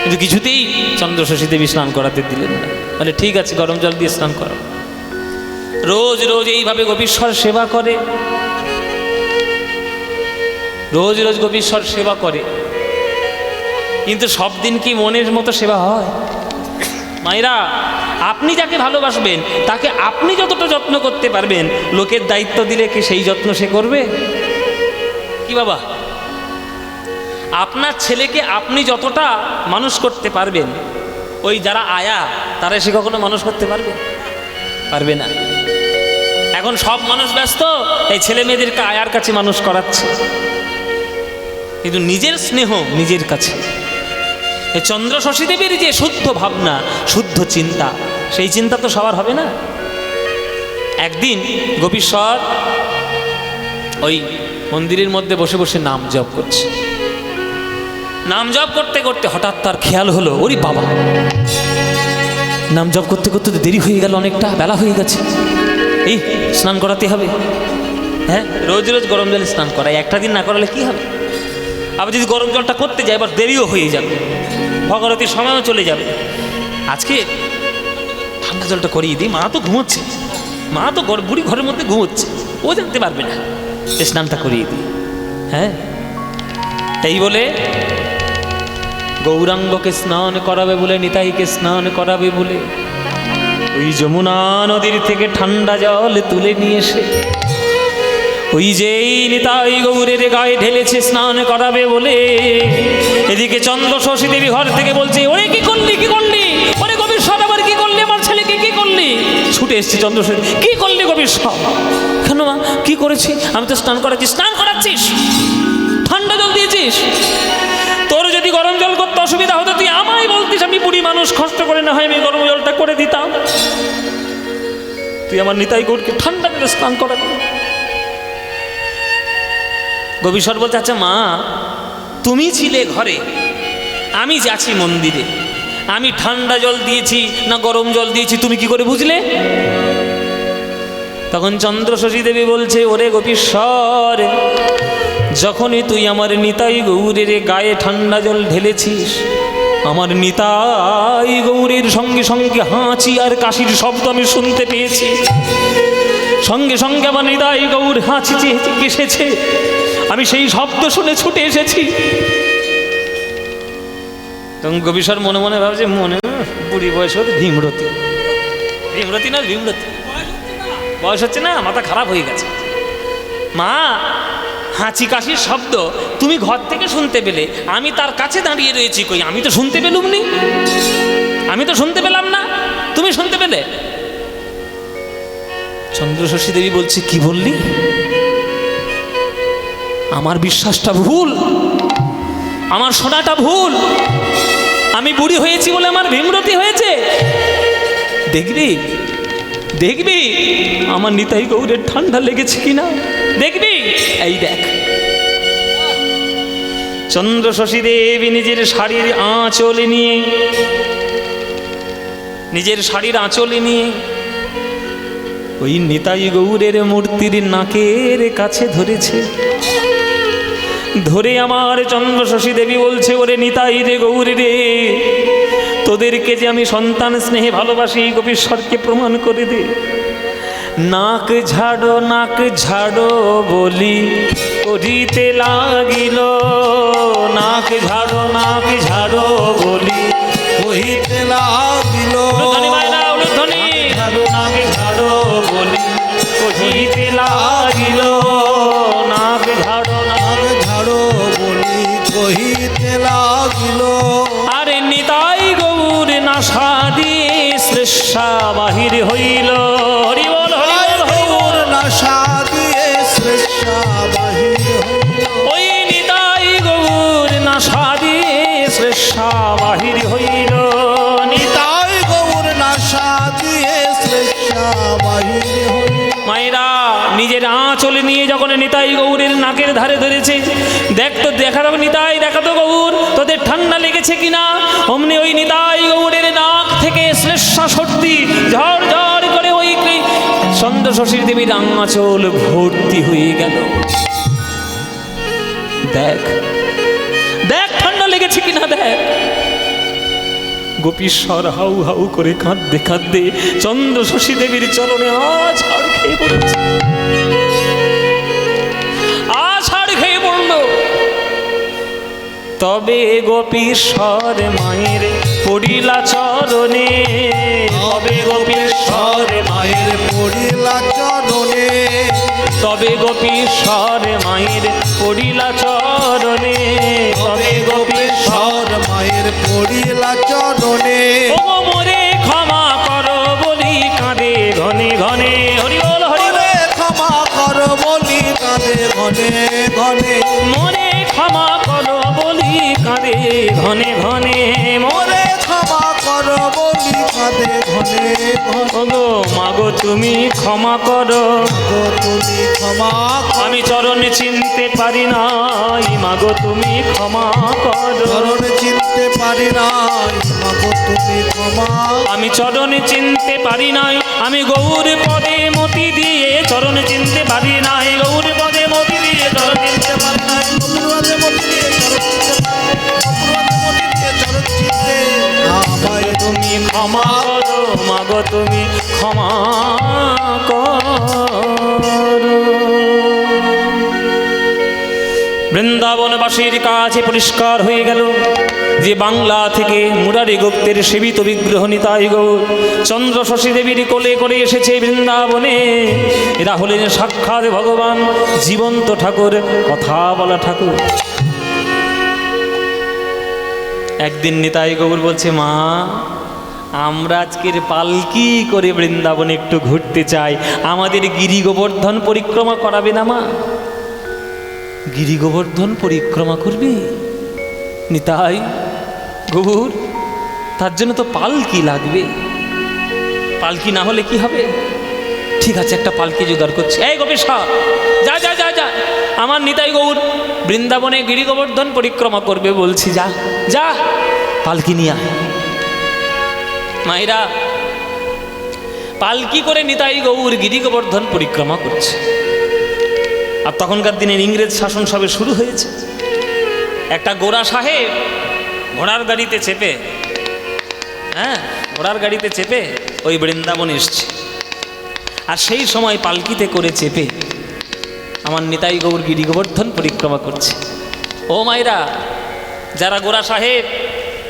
কিন্তু কিছুতেই চন্দ্রশশী দেবী স্নান করাতে দিলেন না। বলে ঠিক আছে গরম জল দিয়ে স্নান করো। রোজ রোজ এইভাবে গোপীশ্বর সেবা করে, রোজ রোজ গোপীশ্বর সেবা করে, কিন্তু সব দিন কি মনের মতো সেবা হয়? মায়েরা, আপনি যাকে ভালোবাসবেন তাকে আপনি যতটা যত্ন করতে পারবেন, লোকের দায়িত্ব দিলে কি সেই যত্ন সে করবে? কি বাবা, আপনার ছেলেকে আপনি যতটা মানুষ করতে পারবেন, ওই যারা আয়া তারা সে কখনো মানুষ করতে পারবে? পারবে না। এখন সব মানুষ ব্যস্ত এই ছেলে মেয়েদেরকে আয়ার কাছে মানুষ করাচ্ছে, কিন্তু নিজের স্নেহ নিজের কাছে। এই চন্দ্রশশী দেবীর যে শুদ্ধ ভাবনা, শুদ্ধ চিন্তা, সেই চিন্তা তো সবার হবে না। একদিন গোপীশ্বর ওই মন্দিরের মধ্যে বসে বসে নাম জপ করছে। নাম জপ করতে করতে হঠাৎ তার খেয়াল হলো, ওরে বাবা, নাম জপ করতে করতে দেরি হয়ে গেল, অনেকটা বেলা হয়ে গেছে, এই স্নান করাতে হবে। হ্যাঁ, রোজ রোজ গরম জলে স্নান করায়, একটা দিন না করালে কি হবে? আবার যদি গরম জলটা করতে যায় এবার দেরিও হয়ে যাবে, ভগবতীর সময়ও চলে যাবে। আজকে ঠান্ডা জলটা করিয়ে দিই, মা তো ঘুমোচ্ছে, মা তো বুড়ি ঘরের মধ্যে ঘুমোচ্ছে, ও জানতে পারবে না, স্নানটা করিয়ে দিই। হ্যাঁ, এই বলে গৌরাঙ্গকে স্নান করাবে বলে, নিতাইকে স্নান করাবে বলে ওই যমুনা নদীর থেকে ঠান্ডা জল তুলে নিয়ে এসে ওই যেই নিতাই গৌরের গায়ে ঢেলেছে স্নান করাবে বলে, এদিকে চন্দ্রশশী দেবী ঘর থেকে বলছে, ওরে কি করলি, কি করলি? ওরে গোপীশ্বর, আবার কি করলি? আমার ছেলেকে কি করলি? ছুটে এসছি চন্দ্রশশী, কি করলি গোপীশ্বর? কেন মা, কি করেছি? আমি তো স্নান করাচ্ছি। স্নান করাচ্ছিস? ঠান্ডা জল দিয়েছিস? তোর যদি গরম জল করতে অসুবিধা হতো তুই আমায় বলতিস, আমি বুড়ি মানুষ, কষ্ট করে না হয় আমি গরম জলটা করে দিতাম। তুই আমার নিতাই গৌরকে ঠান্ডা জলে স্নান করাবি? গোপীশ্বর বলছে, আচ্ছা মা, তুমি ছিলে ঘরে, আমি যাচ্ছি মন্দিরে, আমি ঠান্ডা জল দিয়েছি না গরম জল দিয়েছি তুমি কি করে বুঝলে? তখন চন্দ্রশশী দেবী বলছে, ওরে গোপীশ্বর, যখনই তুই আমার নিতাই গৌরের গায়ে ঠান্ডা জল ঢেলেছিস, আমার নিতাই গৌরের সঙ্গে সঙ্গে হাঁচি আর কাশির শব্দ আমি শুনতে পেয়েছি। সঙ্গে সঙ্গে আমার নিতাই গৌর হাঁচি এসেছে, আমি সেই শব্দ শুনে ছুটে এসেছি। তখন গোপীশ্বর মনে মনে ভাবছে, মনে বুড়ি বয়স হতে ভীমরতি, ভীমরতি না ভীমরতি, বয়স হচ্ছে না, মাথা খারাপ হয়ে গেছে। মা, হাঁচি কাশির শব্দ তুমি ঘর থেকে শুনতে পেলে, আমি তার কাছে দাঁড়িয়ে রয়েছি, কই আমি তো শুনতে পেলুম নি, আমি তো শুনতে পেলাম না, তুমি শুনতে পেলে? চন্দ্রশশী দেবী বলছে, কি বললি? আমার বিশ্বাসটা ভুল, আমার শোনাটা ভুল, আমি বুড়ি হয়েছি বলে আমার ভীমরতি হয়েছে। দেখবি দেখবি আমার নিতাই গৌরের ঠান্ডা লেগেছে কিনা, দেখবি, এই দেখ। চন্দ্রশশী দেবী নিজের শাড়ির আঁচলে নিয়ে, নিজের শাড়ির আঁচলে নিয়ে ওই নিতাই গৌরের মূর্তির নাকের কাছে ধরেছে। ধরে আমার চন্দ্রশশী দেবী বলছে, ওরে নিতাই রে গৌর রে, তোদেরকে যে আমি সন্তান স্নেহে ভালোবাসি, গোপীশ্বরকে প্রমাণ করে দে। নাক ঝাড়ো বলি করিতে লাগিল, নাক ঝাড়ো বলি কহিতে লাগিল, নাক ঝাড়ো বলি কহিতে লাগিল, নাক ঝাড়ো বলি কহিতে লাগিল। আরে নিতাই গৌর নাশা দিয়ে শ্লেষা বাহির হইল, হরি বল হরি বল হরি বল। নাশা দিয়ে শ্লেষা বাহির হইল, ওই নিতাই গৌর নাশা দিয়ে শ্লেষা বাহির হইল, নিতাই গৌর নাশা দিয়ে শ্লেষা বাহির হইল। মায়েরা নিজের আঁচলে নিয়ে যখন নিতাই গৌরের নাকের ধারে ধরেছে, দেখ তো, দেখা তো নিতাই, দেখা তো গৌর, তোদের ঠান্ডা লেগেছে কিনা। অমনি ওই নিতাই গৌরের নাক থেকে শ্লেষা সর্দি ঝড় ঝড় করে ওই চন্দ্রশশী দেবীর আঁচল ভর্তি হয়ে গেল। দেখ দেখ ঠান্ডা লেগেছে কিনা দেখ। গোপীশ্বর হাউ হাউ করে কাঁদতে কাঁদতে চন্দ্রশশী দেবীর চরণে আছাড় খেয়ে পড়েছে, আছাড় খেয়ে পড়ল। তবে গোপীশ্বর মায়ের পড়িলা চরণে, তবে গোপীশ্বর মায়ের পড়িলা চরণে, তবে গোপীশ্বর মায়ের পড়িলা চরণে, তবে গোপীশ্বর মায়ের পড়িলা চরণে। ও মোরে ক্ষমা করো বলি কাঁদে ঘনে ঘনে, হরি বল হরি বল। ক্ষমা কর বলি কাঁদে ঘনে ঘনে, মোরে ক্ষমা করো বলি কাঁদে ঘনে ঘনে, মোরে ক্ষমা কর বলি কাঁদে ঘনে ঘনে। ওগো মাগো তুমি ক্ষমা করো, তুমি ক্ষমা আমি চরণ চিনতে পারি নাই, মাগো তুমি ক্ষমা করো। চরণ চিনতে পারি নাই, মাগো তুমি ক্ষমা। আমি চরণ চিনতে পারি নাই, আমি গৌর পদে মতি দিয়ে চরণ চিনতে পারি নাই, গৌর পদে মতি দিয়ে চরণ চিনতে পারি নাই। অপূর্বাদে মতি দিয়ে চরণ চিনতে পারি, অপূর্বাদে মতি দিয়ে চরণ চিনতে আমায় তুমি ক্ষমা করো, মাগো তুমি ক্ষমা করো। বৃন্দাবনবাসীর কাছে পরিষ্কার হয়ে গেল যে বাংলা থেকে মুরারি গুপ্তের সেবিত বিগ্রহ নিতাই গৌর চন্দ্রশশী দেবীর কোলে করে এসেছে বৃন্দাবনে। এরা হলেন সাক্ষাৎ ভগবান, জীবন্ত ঠাকুর, কথা বলা ঠাকুর। একদিন নিতাই গৌর বলছে, মা আমরা আজকের পালকি করে বৃন্দাবনে একটু ঘুরতে চাই, আমাদের গিরি গোবর্ধন পরিক্রমা করাবে না মা? গিরি গোবর্ধন পরিক্রমা করবি নিতাই গৌর? তার জন্য তো পালকি লাগবে, পালকি না হলে কি হবে? ঠিক ঠিক আছে, একটা পালকি জোগাড় করছি। এই গোপীশ্বর, যা যা যা যা, আমার নিতাই গৌর বৃন্দাবনে গিরি গোবর্ধন পরিক্রমা করবে বলছি, যা যা পালকি নিয়ে আয়। মায়েরা পালকি করে নিতাই গৌর গিরি গোবর্ধন পরিক্রমা করছে। আর তখনকার দিনের ইংরেজ শাসন সবে শুরু হয়েছে। একটা গোরা সাহেব ঘোড়ার গাড়িতে চেপে, ঘোড়ার গাড়িতে চেপে ওই বৃন্দাবন এসছে। আর সেই সময় পালকিতে করে চেপে আমার নিতাই গৌর গিরি গোবর্ধন পরিক্রমা করছে। ও মায়েরা, যারা গোরা সাহেব,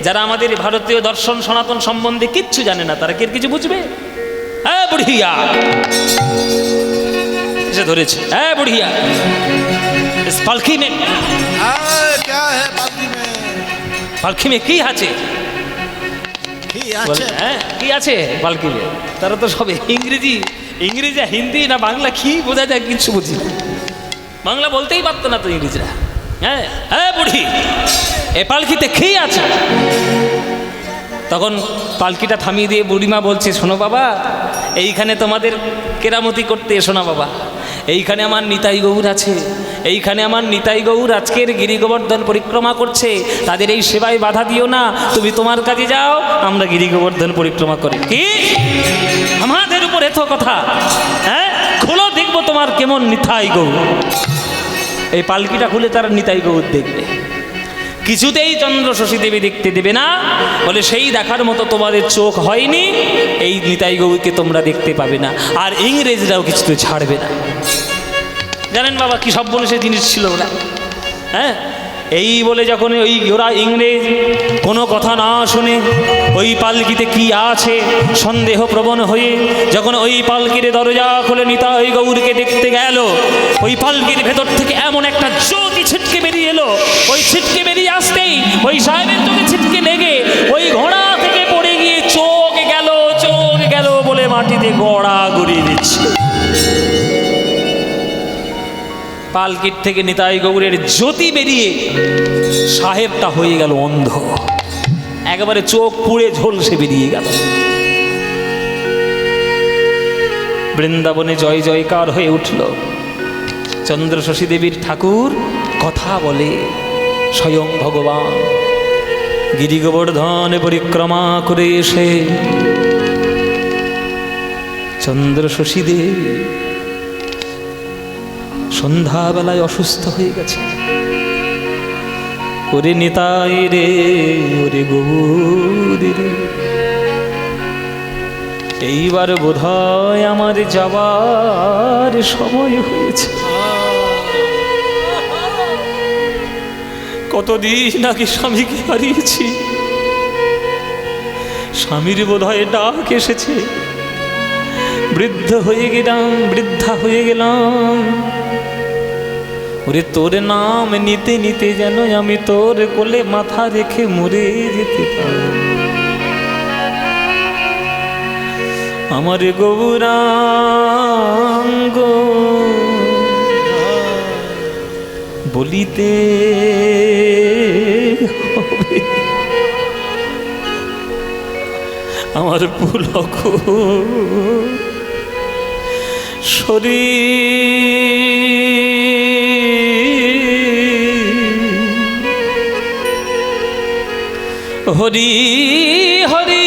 যারা আমাদের ভারতীয় দর্শন সনাতন সম্বন্ধে কিচ্ছু জানে না, তারা কি কিছু বুঝবে? হ্যাঁ বুড়িয়া এসে ধরেছে। হ্যাঁ বুড়িয়া, इस पालकी में क्या है पालकी में? पालकी में কি আছে? কি আছে? হ্যাঁ কি আছে পালকি में? তারা তো সবে ইংরেজি হিন্দি না বাংলা কি বোঝা যায় কিছু বুঝি না। বাংলা বলতেই পারতো না তো ইংরেজরা। হ্যাঁ হ্যাঁ বুড়ি, এ পালকিতে কি আছে? তখন পালকিটা থামিয়ে দিয়ে বুড়িমা বলছে, শোনো বাবা, এইখানে তোমাদের কেরামতি করতে এসো না বাবা, এইখানে আমার নিতাই গৌর আছে, এইখানে আমার নিতাই গৌর আজকের গিরি গোবর্ধন পরিক্রমা করছে, তাদের এই সেবায় বাধা দিও না, তুমি তোমার কাজে যাও, আমরা গিরি গোবর্ধন পরিক্রমা করি। কি আমাদের উপর এত কথা? হ্যাঁ খোলো, দেখবো তোমার কেমন নিতাই গৌর। এই পালকিটা খুলে তারা নিতাই গৌর দেখবে। কিছুতেই চন্দ্র শশী দেবী দেখতে দেবে না, বলে সেই দেখার মতো তোমাদের চোখ হয়নি, এই নিতাই গৌরকে তোমরা দেখতে পাবে না, আর ইংরেজরাও কিছুতে ছাড়বে না। জানেন বাবা কি সব বলে সে জিনিস ছিল ওরা। হ্যাঁ এই বলে যখন ওরা ইংরেজ কোনো কথা না শুনে ওই পালকিতে কি আছে সন্দেহ প্রবণ হয়ে যখন ওই পালকির দরজা খুলে নিতাই গৌরকে দেখতে গেল, ওই পালকির ভেতর থেকে এমন একটা জ্যোতি ছিটকে বেরিয়ে এলো। ওই ছিটকে বেরিয়ে আসতেই ওই সাহেবের চোখে ছিটকে লেগে ওই ঘোড়া থেকে পড়ে গিয়ে চোখ গেল বলে মাটিতে গড়া গড়িয়ে দিচ্ছে। পালকির থেকে নিতাই গৌরের জ্যোতি বেরিয়ে সাহেবটা হয়ে গেল অন্ধ, একেবারে চোখ পুড়ে ঝলসে বেরিয়ে গেল। বৃন্দাবনে জয় জয়কার হয়ে উঠল। চন্দ্র শশী দেবীর ঠাকুর কথা বলে, স্বয়ং ভগবান গিরি গোবর্ধন পরিক্রমা করে এসে চন্দ্র শশী দেবী সন্ধ্যাবেলায় অসুস্থ হয়ে গেছে। ওরে নিতাই রে, ওরে গৌর রে, এইবার বোধহয় আমার যাবার সময় হয়েছে। কতদিন আগে স্বামীকে হারিয়েছি, স্বামীর বোধহয় ডাক এসেছে, বৃদ্ধা হয়ে গেলাম। ওরে তোর নাম নিতে নিতে যেন আমি তোর কোলে মাথা রেখে মরে যেতে পারি। আমার গৌরাঙ্গ বলিতে হবে, আমার পুলক হরি হরি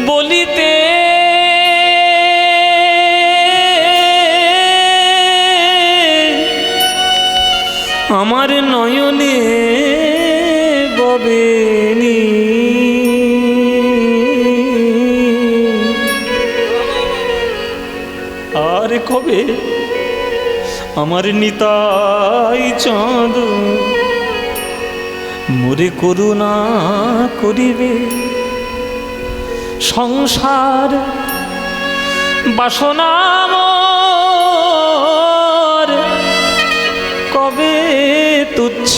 বলিতে আমার নয়নে ববেনি। আর কবে আমার নিতাই চাঁদ মোরে করুণা করিবে, সংসার বাসনা মোর কবে তুচ্ছ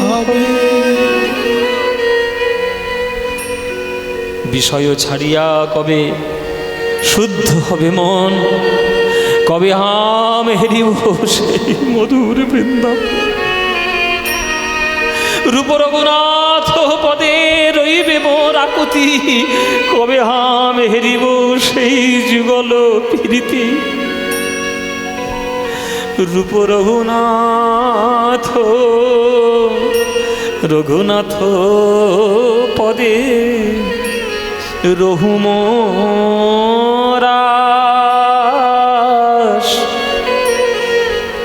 হবে। বিষয় ছাড়িয়া কবে শুদ্ধ হবে মন, কবে হাম হেরিব সেই মধুর বৃন্দাবন। রূপ রঘুনাথ পদে রইবে মোর আকুতি, কবে হাম হেরিব সেই যুগল প্রীতি। রূপ রঘুনাথ রঘুনাথ পদে রহু মোরাস,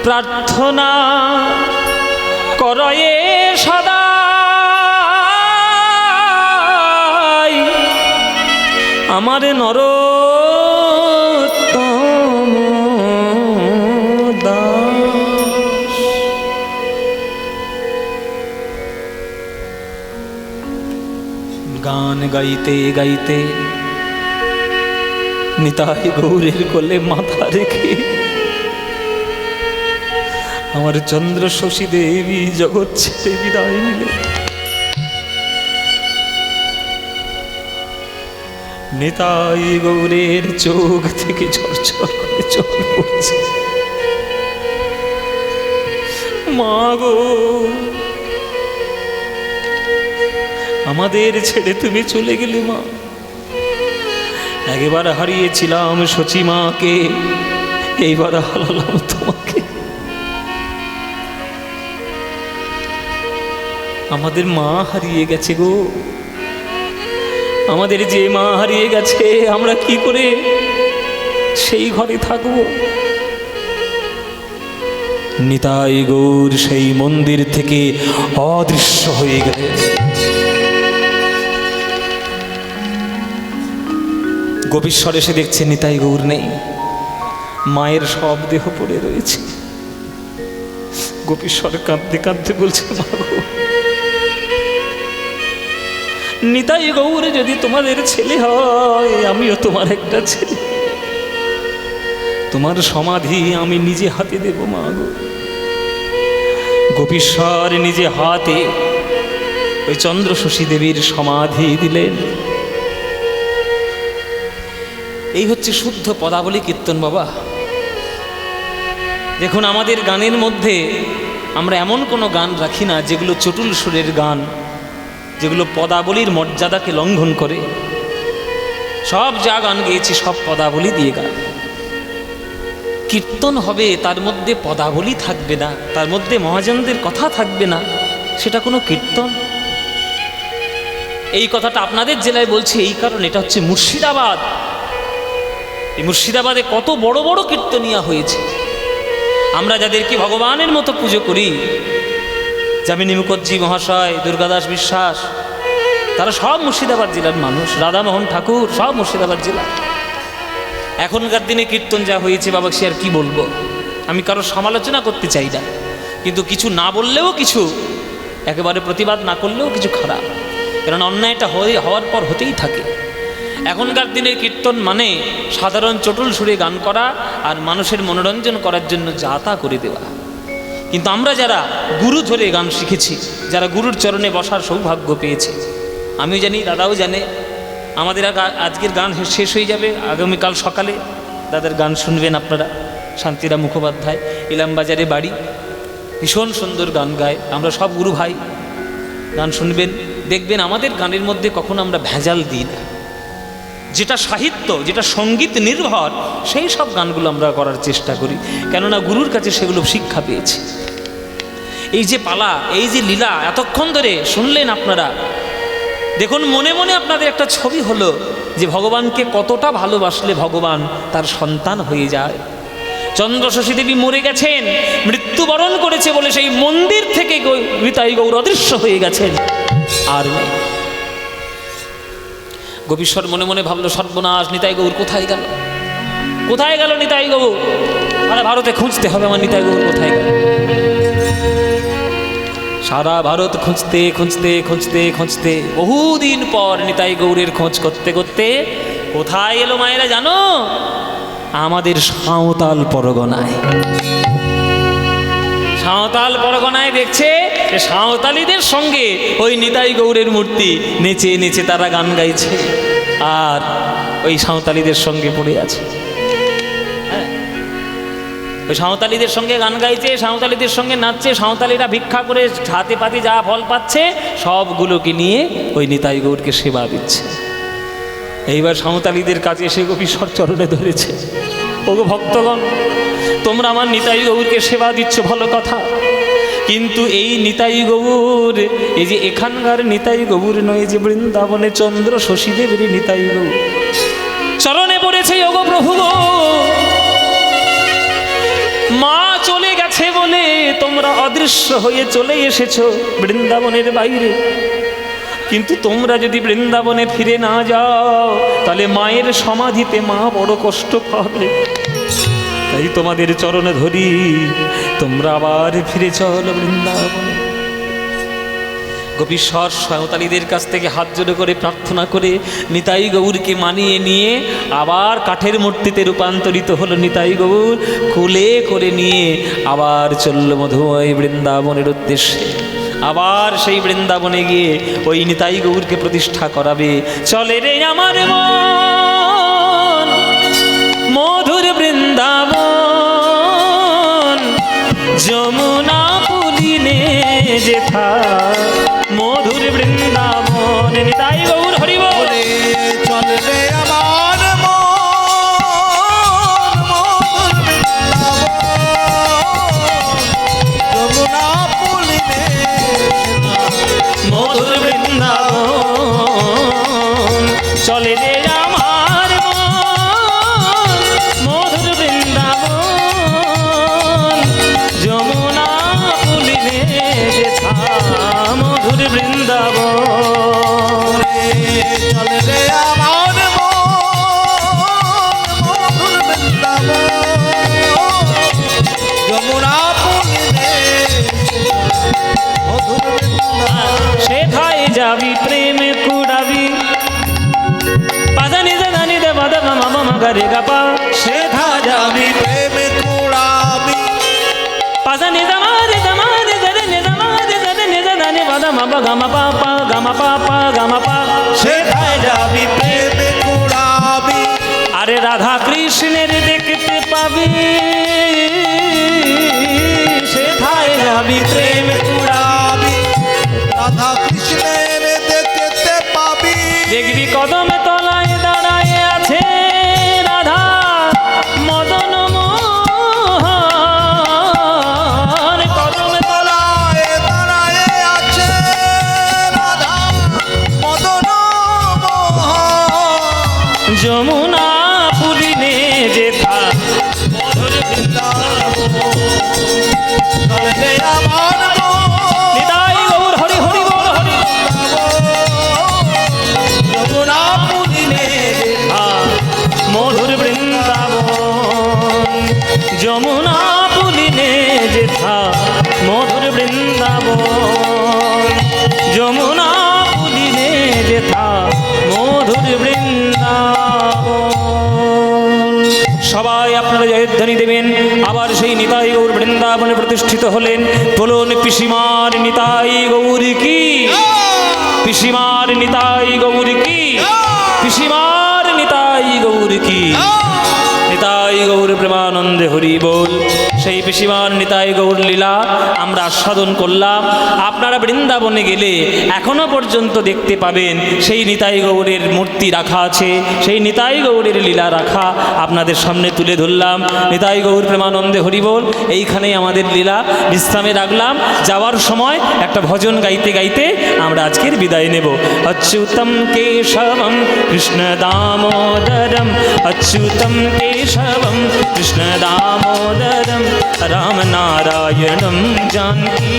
প্রার্থনা করয়ে সদা আমার নরোত্তম দাস। গান গাইতে গাইতে নিতাই গৌরের কোলে মাথা রেখে আমার চন্দ্র শশী দেবী জগৎ ছেড়ে বিদায় নিলে। নিতাই গৌরের চোখ থেকে ঝরঝর করে জল পড়ছে। মা গো, আমাদের ছেড়ে তুমি চলে গেলে মা। একবার হারিয়েছিলাম শচী মাকে, এইবার হারালাম তোমাকে। আমাদের মা হারিয়ে গেছে গো, আমাদের যে মা হারিয়ে গেছে, আমরা কি করে সেই ঘরে থাকবো? নিতাই গৌর সেই মন্দির থেকে অদৃশ্য হয়ে গেলে। গোপীশ্বর এসে দেখছে নিতাই গৌর নেই, মায়ের সব দেহ পড়ে রয়েছে। গোপীশ্বর কাঁদতে কাঁদতে বলছে, মা গো, নিতাই গৌর যদি তোমাদের ছেলে হয়, আমিও তোমার একটা ছেলে, তোমার সমাধি আমি নিজে হাতে দেব মা গো। গোপীশ্বর নিজে হাতে ওই চন্দ্র শশী দেবীর সমাধি দিলেন। এই হচ্ছে শুদ্ধ পদাবলী কীর্তন বাবা। দেখুন, আমাদের গানের মধ্যে আমরা এমন কোনো গান রাখি না যেগুলো চটুল সুরের গান, যেগুলো পদাবলীর মর্যাদাকে লঙ্ঘন করে। সব যা গান গেয়েছি সব পদাবলী দিয়ে গান। কীর্তন হবে, তার মধ্যে পদাবলী থাকবে না, তার মধ্যে মহাজনদের কথা থাকবে না, সেটা কোনো কীর্তন? এই কথাটা আপনাদের জেলায় বলছি এই কারণ, এটা হচ্ছে মুর্শিদাবাদ। এই মুর্শিদাবাদে কত বড় বড় কীর্তনিয়া হয়েছে। আমরা যাদেরকে ভগবানের মতো পুজো করি, যামিনী মুখার্জি মহাশয়, দুর্গাদাস বিশ্বাস, তারা সব মুর্শিদাবাদ জেলার মানুষ। রাধামোহন ঠাকুর সব মুর্শিদাবাদ জেলা। এখনকার দিনে কীর্তন যা হয়েছে বাবা, সে আর কি বলবো। আমি কারো সমালোচনা করতে চাই না, কিন্তু কিছু না বললেও কিছু, একেবারে প্রতিবাদ না করলেও কিছু খারাপ, কারণ অন্যায়টা হওয়ার পর হতেই থাকে। এখনকার দিনের কীর্তন মানে সাধারণ চটুল সুরে গান করা আর মানুষের মনোরঞ্জন করার জন্য যা তা করে দেওয়া। কিন্তু আমরা যারা গুরু ধরে গান শিখেছি, যারা গুরুর চরণে বসার সৌভাগ্য পেয়েছি, আমিও জানি, দাদাও জানে, আমাদের আজকের গান শেষ হয়ে যাবে, আগামীকাল সকালে দাদার গান শুনবেন আপনারা। শান্তিরাম মুখোপাধ্যায়, ইলামবাজারে বাড়ি, ভীষণ সুন্দর গান গায়। আমরা সব গুরু ভাই গান শুনবেন, দেখবেন আমাদের গানের মধ্যে কখনো আমরা ভেজাল দিই না। যেটা সাহিত্য, যেটা সঙ্গীত নির্ভর, সেই সব গানগুলো আমরা করার চেষ্টা করি, কেননা গুরুর কাছে সেগুলো শিক্ষা পেয়েছি। এই যে পালা, এই যে লীলা এতক্ষণ ধরে শুনলেন আপনারা, দেখুন মনে মনে আপনাদের একটা ছবি হলো যে ভগবানকে কতটা ভালোবাসলে ভগবান তার সন্তান হয়ে যায়। চন্দ্র শশী দেবী মরে গেছেন, মৃত্যুবরণ করেছে বলে সেই মন্দির থেকে নিতাই গৌর অদৃশ্য হয়ে গেছেন, আর নেই। গোপীশ্বর মনে মনে ভাবলো, সর্বনাশ, নিতাই গৌর কোথায় গেল, কোথায় গেল নিতাই গৌর? সারা ভারতে খুঁজতে হবে আমার নিতাই গৌর কোথায় গেল। সারা ভারত খুঁজতে খুঁজতে খুঁজতে খুঁজতে বহুদিন পর নিতাই গৌরের খোঁজ করতে করতে কোথায় এলো মায়েরা জানো? আমাদের সাঁওতাল পরগনায়। সাঁওতাল পরগনায় দেখছে সাঁওতালিদের সঙ্গে ওই নিতাই গৌরের মূর্তি নেচে নেচে তারা গান গাইছে, আর ওই সাঁওতালিদের সঙ্গে পড়ে আছে। ওই সাঁওতালিদের সঙ্গে গান গাইছে, সাঁওতালিদের সঙ্গে নাচছে, সাঁওতালিরা ভিক্ষা করে হাতে পাতি যা ফল পাচ্ছে সবগুলোকে নিয়ে ওই নিতাই গৌরকে সেবা দিচ্ছে। এইবার সাঁওতালিদের কাছে এসে গোপীশ্বর চরণে ধরেছে, ওগো ভক্তগণ, তোমরা আমার নিতাই গৌরকে সেবা দিচ্ছ ভালো কথা, কিন্তু এই নিতাই গৌর, এই যে এখানকার নিতাই গৌর নয়, যে বৃন্দাবনে চন্দ্র শশীদেবের নিতাই গৌর চরণে পড়েছে। ওগো প্রভু গো, মা চলে গেছে বলে তোমরা অদৃশ্য হয়ে চলে এসেছো বৃন্দাবনের বাইরে, কিন্তু তোমরা যদি বৃন্দাবনে ফিরে না যাও তাহলে মায়ের সমাধিতে মা বড় কষ্ট পাবে। তাই তোমাদের চরণে ধরি, তোমরা আবার ফিরে চলো বৃন্দাবনে। গোপীশ্বর সাঁওতালিদের কাছ থেকে হাত জোড়ে করে প্রার্থনা করে নিতাই গৌরকে মানিয়ে নিয়ে আবার কাঠের মূর্তিতে রূপান্তরিত হলো নিতাই গৌর, কোলে করে নিয়ে আবার চলল মধুময় বৃন্দাবনের উদ্দেশ্যে। আবার সেই বৃন্দাবনে গিয়ে ওই নিতাই গৌরকে প্রতিষ্ঠা করাবে। চলে রে আমার মন মধুর বৃন্দাবন, যমুনা পুলিনে যেথা মধুর বৃন্দাবন। নিতাই গৌর হরি বল। চল রে আমার মন মধুর বৃন্দাবন, যমুনা পুলিনে মধুর বৃন্দাবন, চলে রে আমার মন মধুর বৃন্দাবন, যমুনা পুলিনে যেথা মধুর বৃন্দাবন। চল রে আমার মন মধুর বৃন্দাবন, যমুনা পুলিনে মধুর বৃন্দাবন। সেথায় যাবি প্রেম কুড়াবি, পাজানি জানি দে বাদা মামা মামা গারে গাপা। সেথা যাবি প্রেম কুড়াবি, পাজানি জামারে জামারে জারে নে জামারে জারে নে জানি বাদা মামা গামা পাপা গামা পাপা গামা পা। সেথায় যাবি প্রেম কুড়াবি, আরে রাধা কৃষ্ণের দেখতে পাবি, সেথায় যাবি প্রেম কুড়াবি, রাধা কৃষ্ণের দেখতে পাবি। দেখবি কদমে তলায় দাঁড়ায় আছে রাধা মদন মোহন, কদমে তলায় তলায় দাঁড়ায়ে আছে রাধা মদন মোহন। যমুনা পুলিনে যেথা মধুর বৃন্দাবন। চল রে আমার মন নিতাই গৌর হরি হরি বল হরি। যমুনা পুলিনে যেথা মধুর বৃন্দাবন, যমুনা পুলিনে যেথা মধুর বৃন্দাবন, যমুনা পুলিনে যেথা মধুর বৃন্দাবন। সবাই আপনারা জয়ধ্বনি দেবেন। আবার সেই নিতাই গৌর বৃন্দাবনে প্রতিষ্ঠিত হলেন। বলুন পিসিমার নিতাই গৌর কি, পিসিমার নিতাই গৌর কি, পিসিমার নিতাই গৌর কি। নিতাই গৌর প্রেমানন্দে হরি বল। সেই পিসিমার নিতাই গৌর লীলা আমরা আস্বাদন করলাম। আপনারা বৃন্দাবনে গেলে এখনো পর্যন্ত দেখতে পাবেন সেই নিতাই গৌরের মূর্তি রাখা আছে, সেই নিতাই গৌরের লীলা রাখা আপনাদের সামনে তুলে ধরলাম। নিতাই গৌর প্রেমানন্দে হরি বল। এইখানেই আমাদের লীলা বিশ্রামে রাখলাম। যাওয়ার সময় একটা ভজন গাইতে গাইতে আমরা আজকের বিদায় নেব। অচ্যুতম কেশবম কৃষ্ণ দামোদরম, অচ্যুতম কেশবম কৃষ্ণ দামোদরম, রাম নারায়ণম জানকী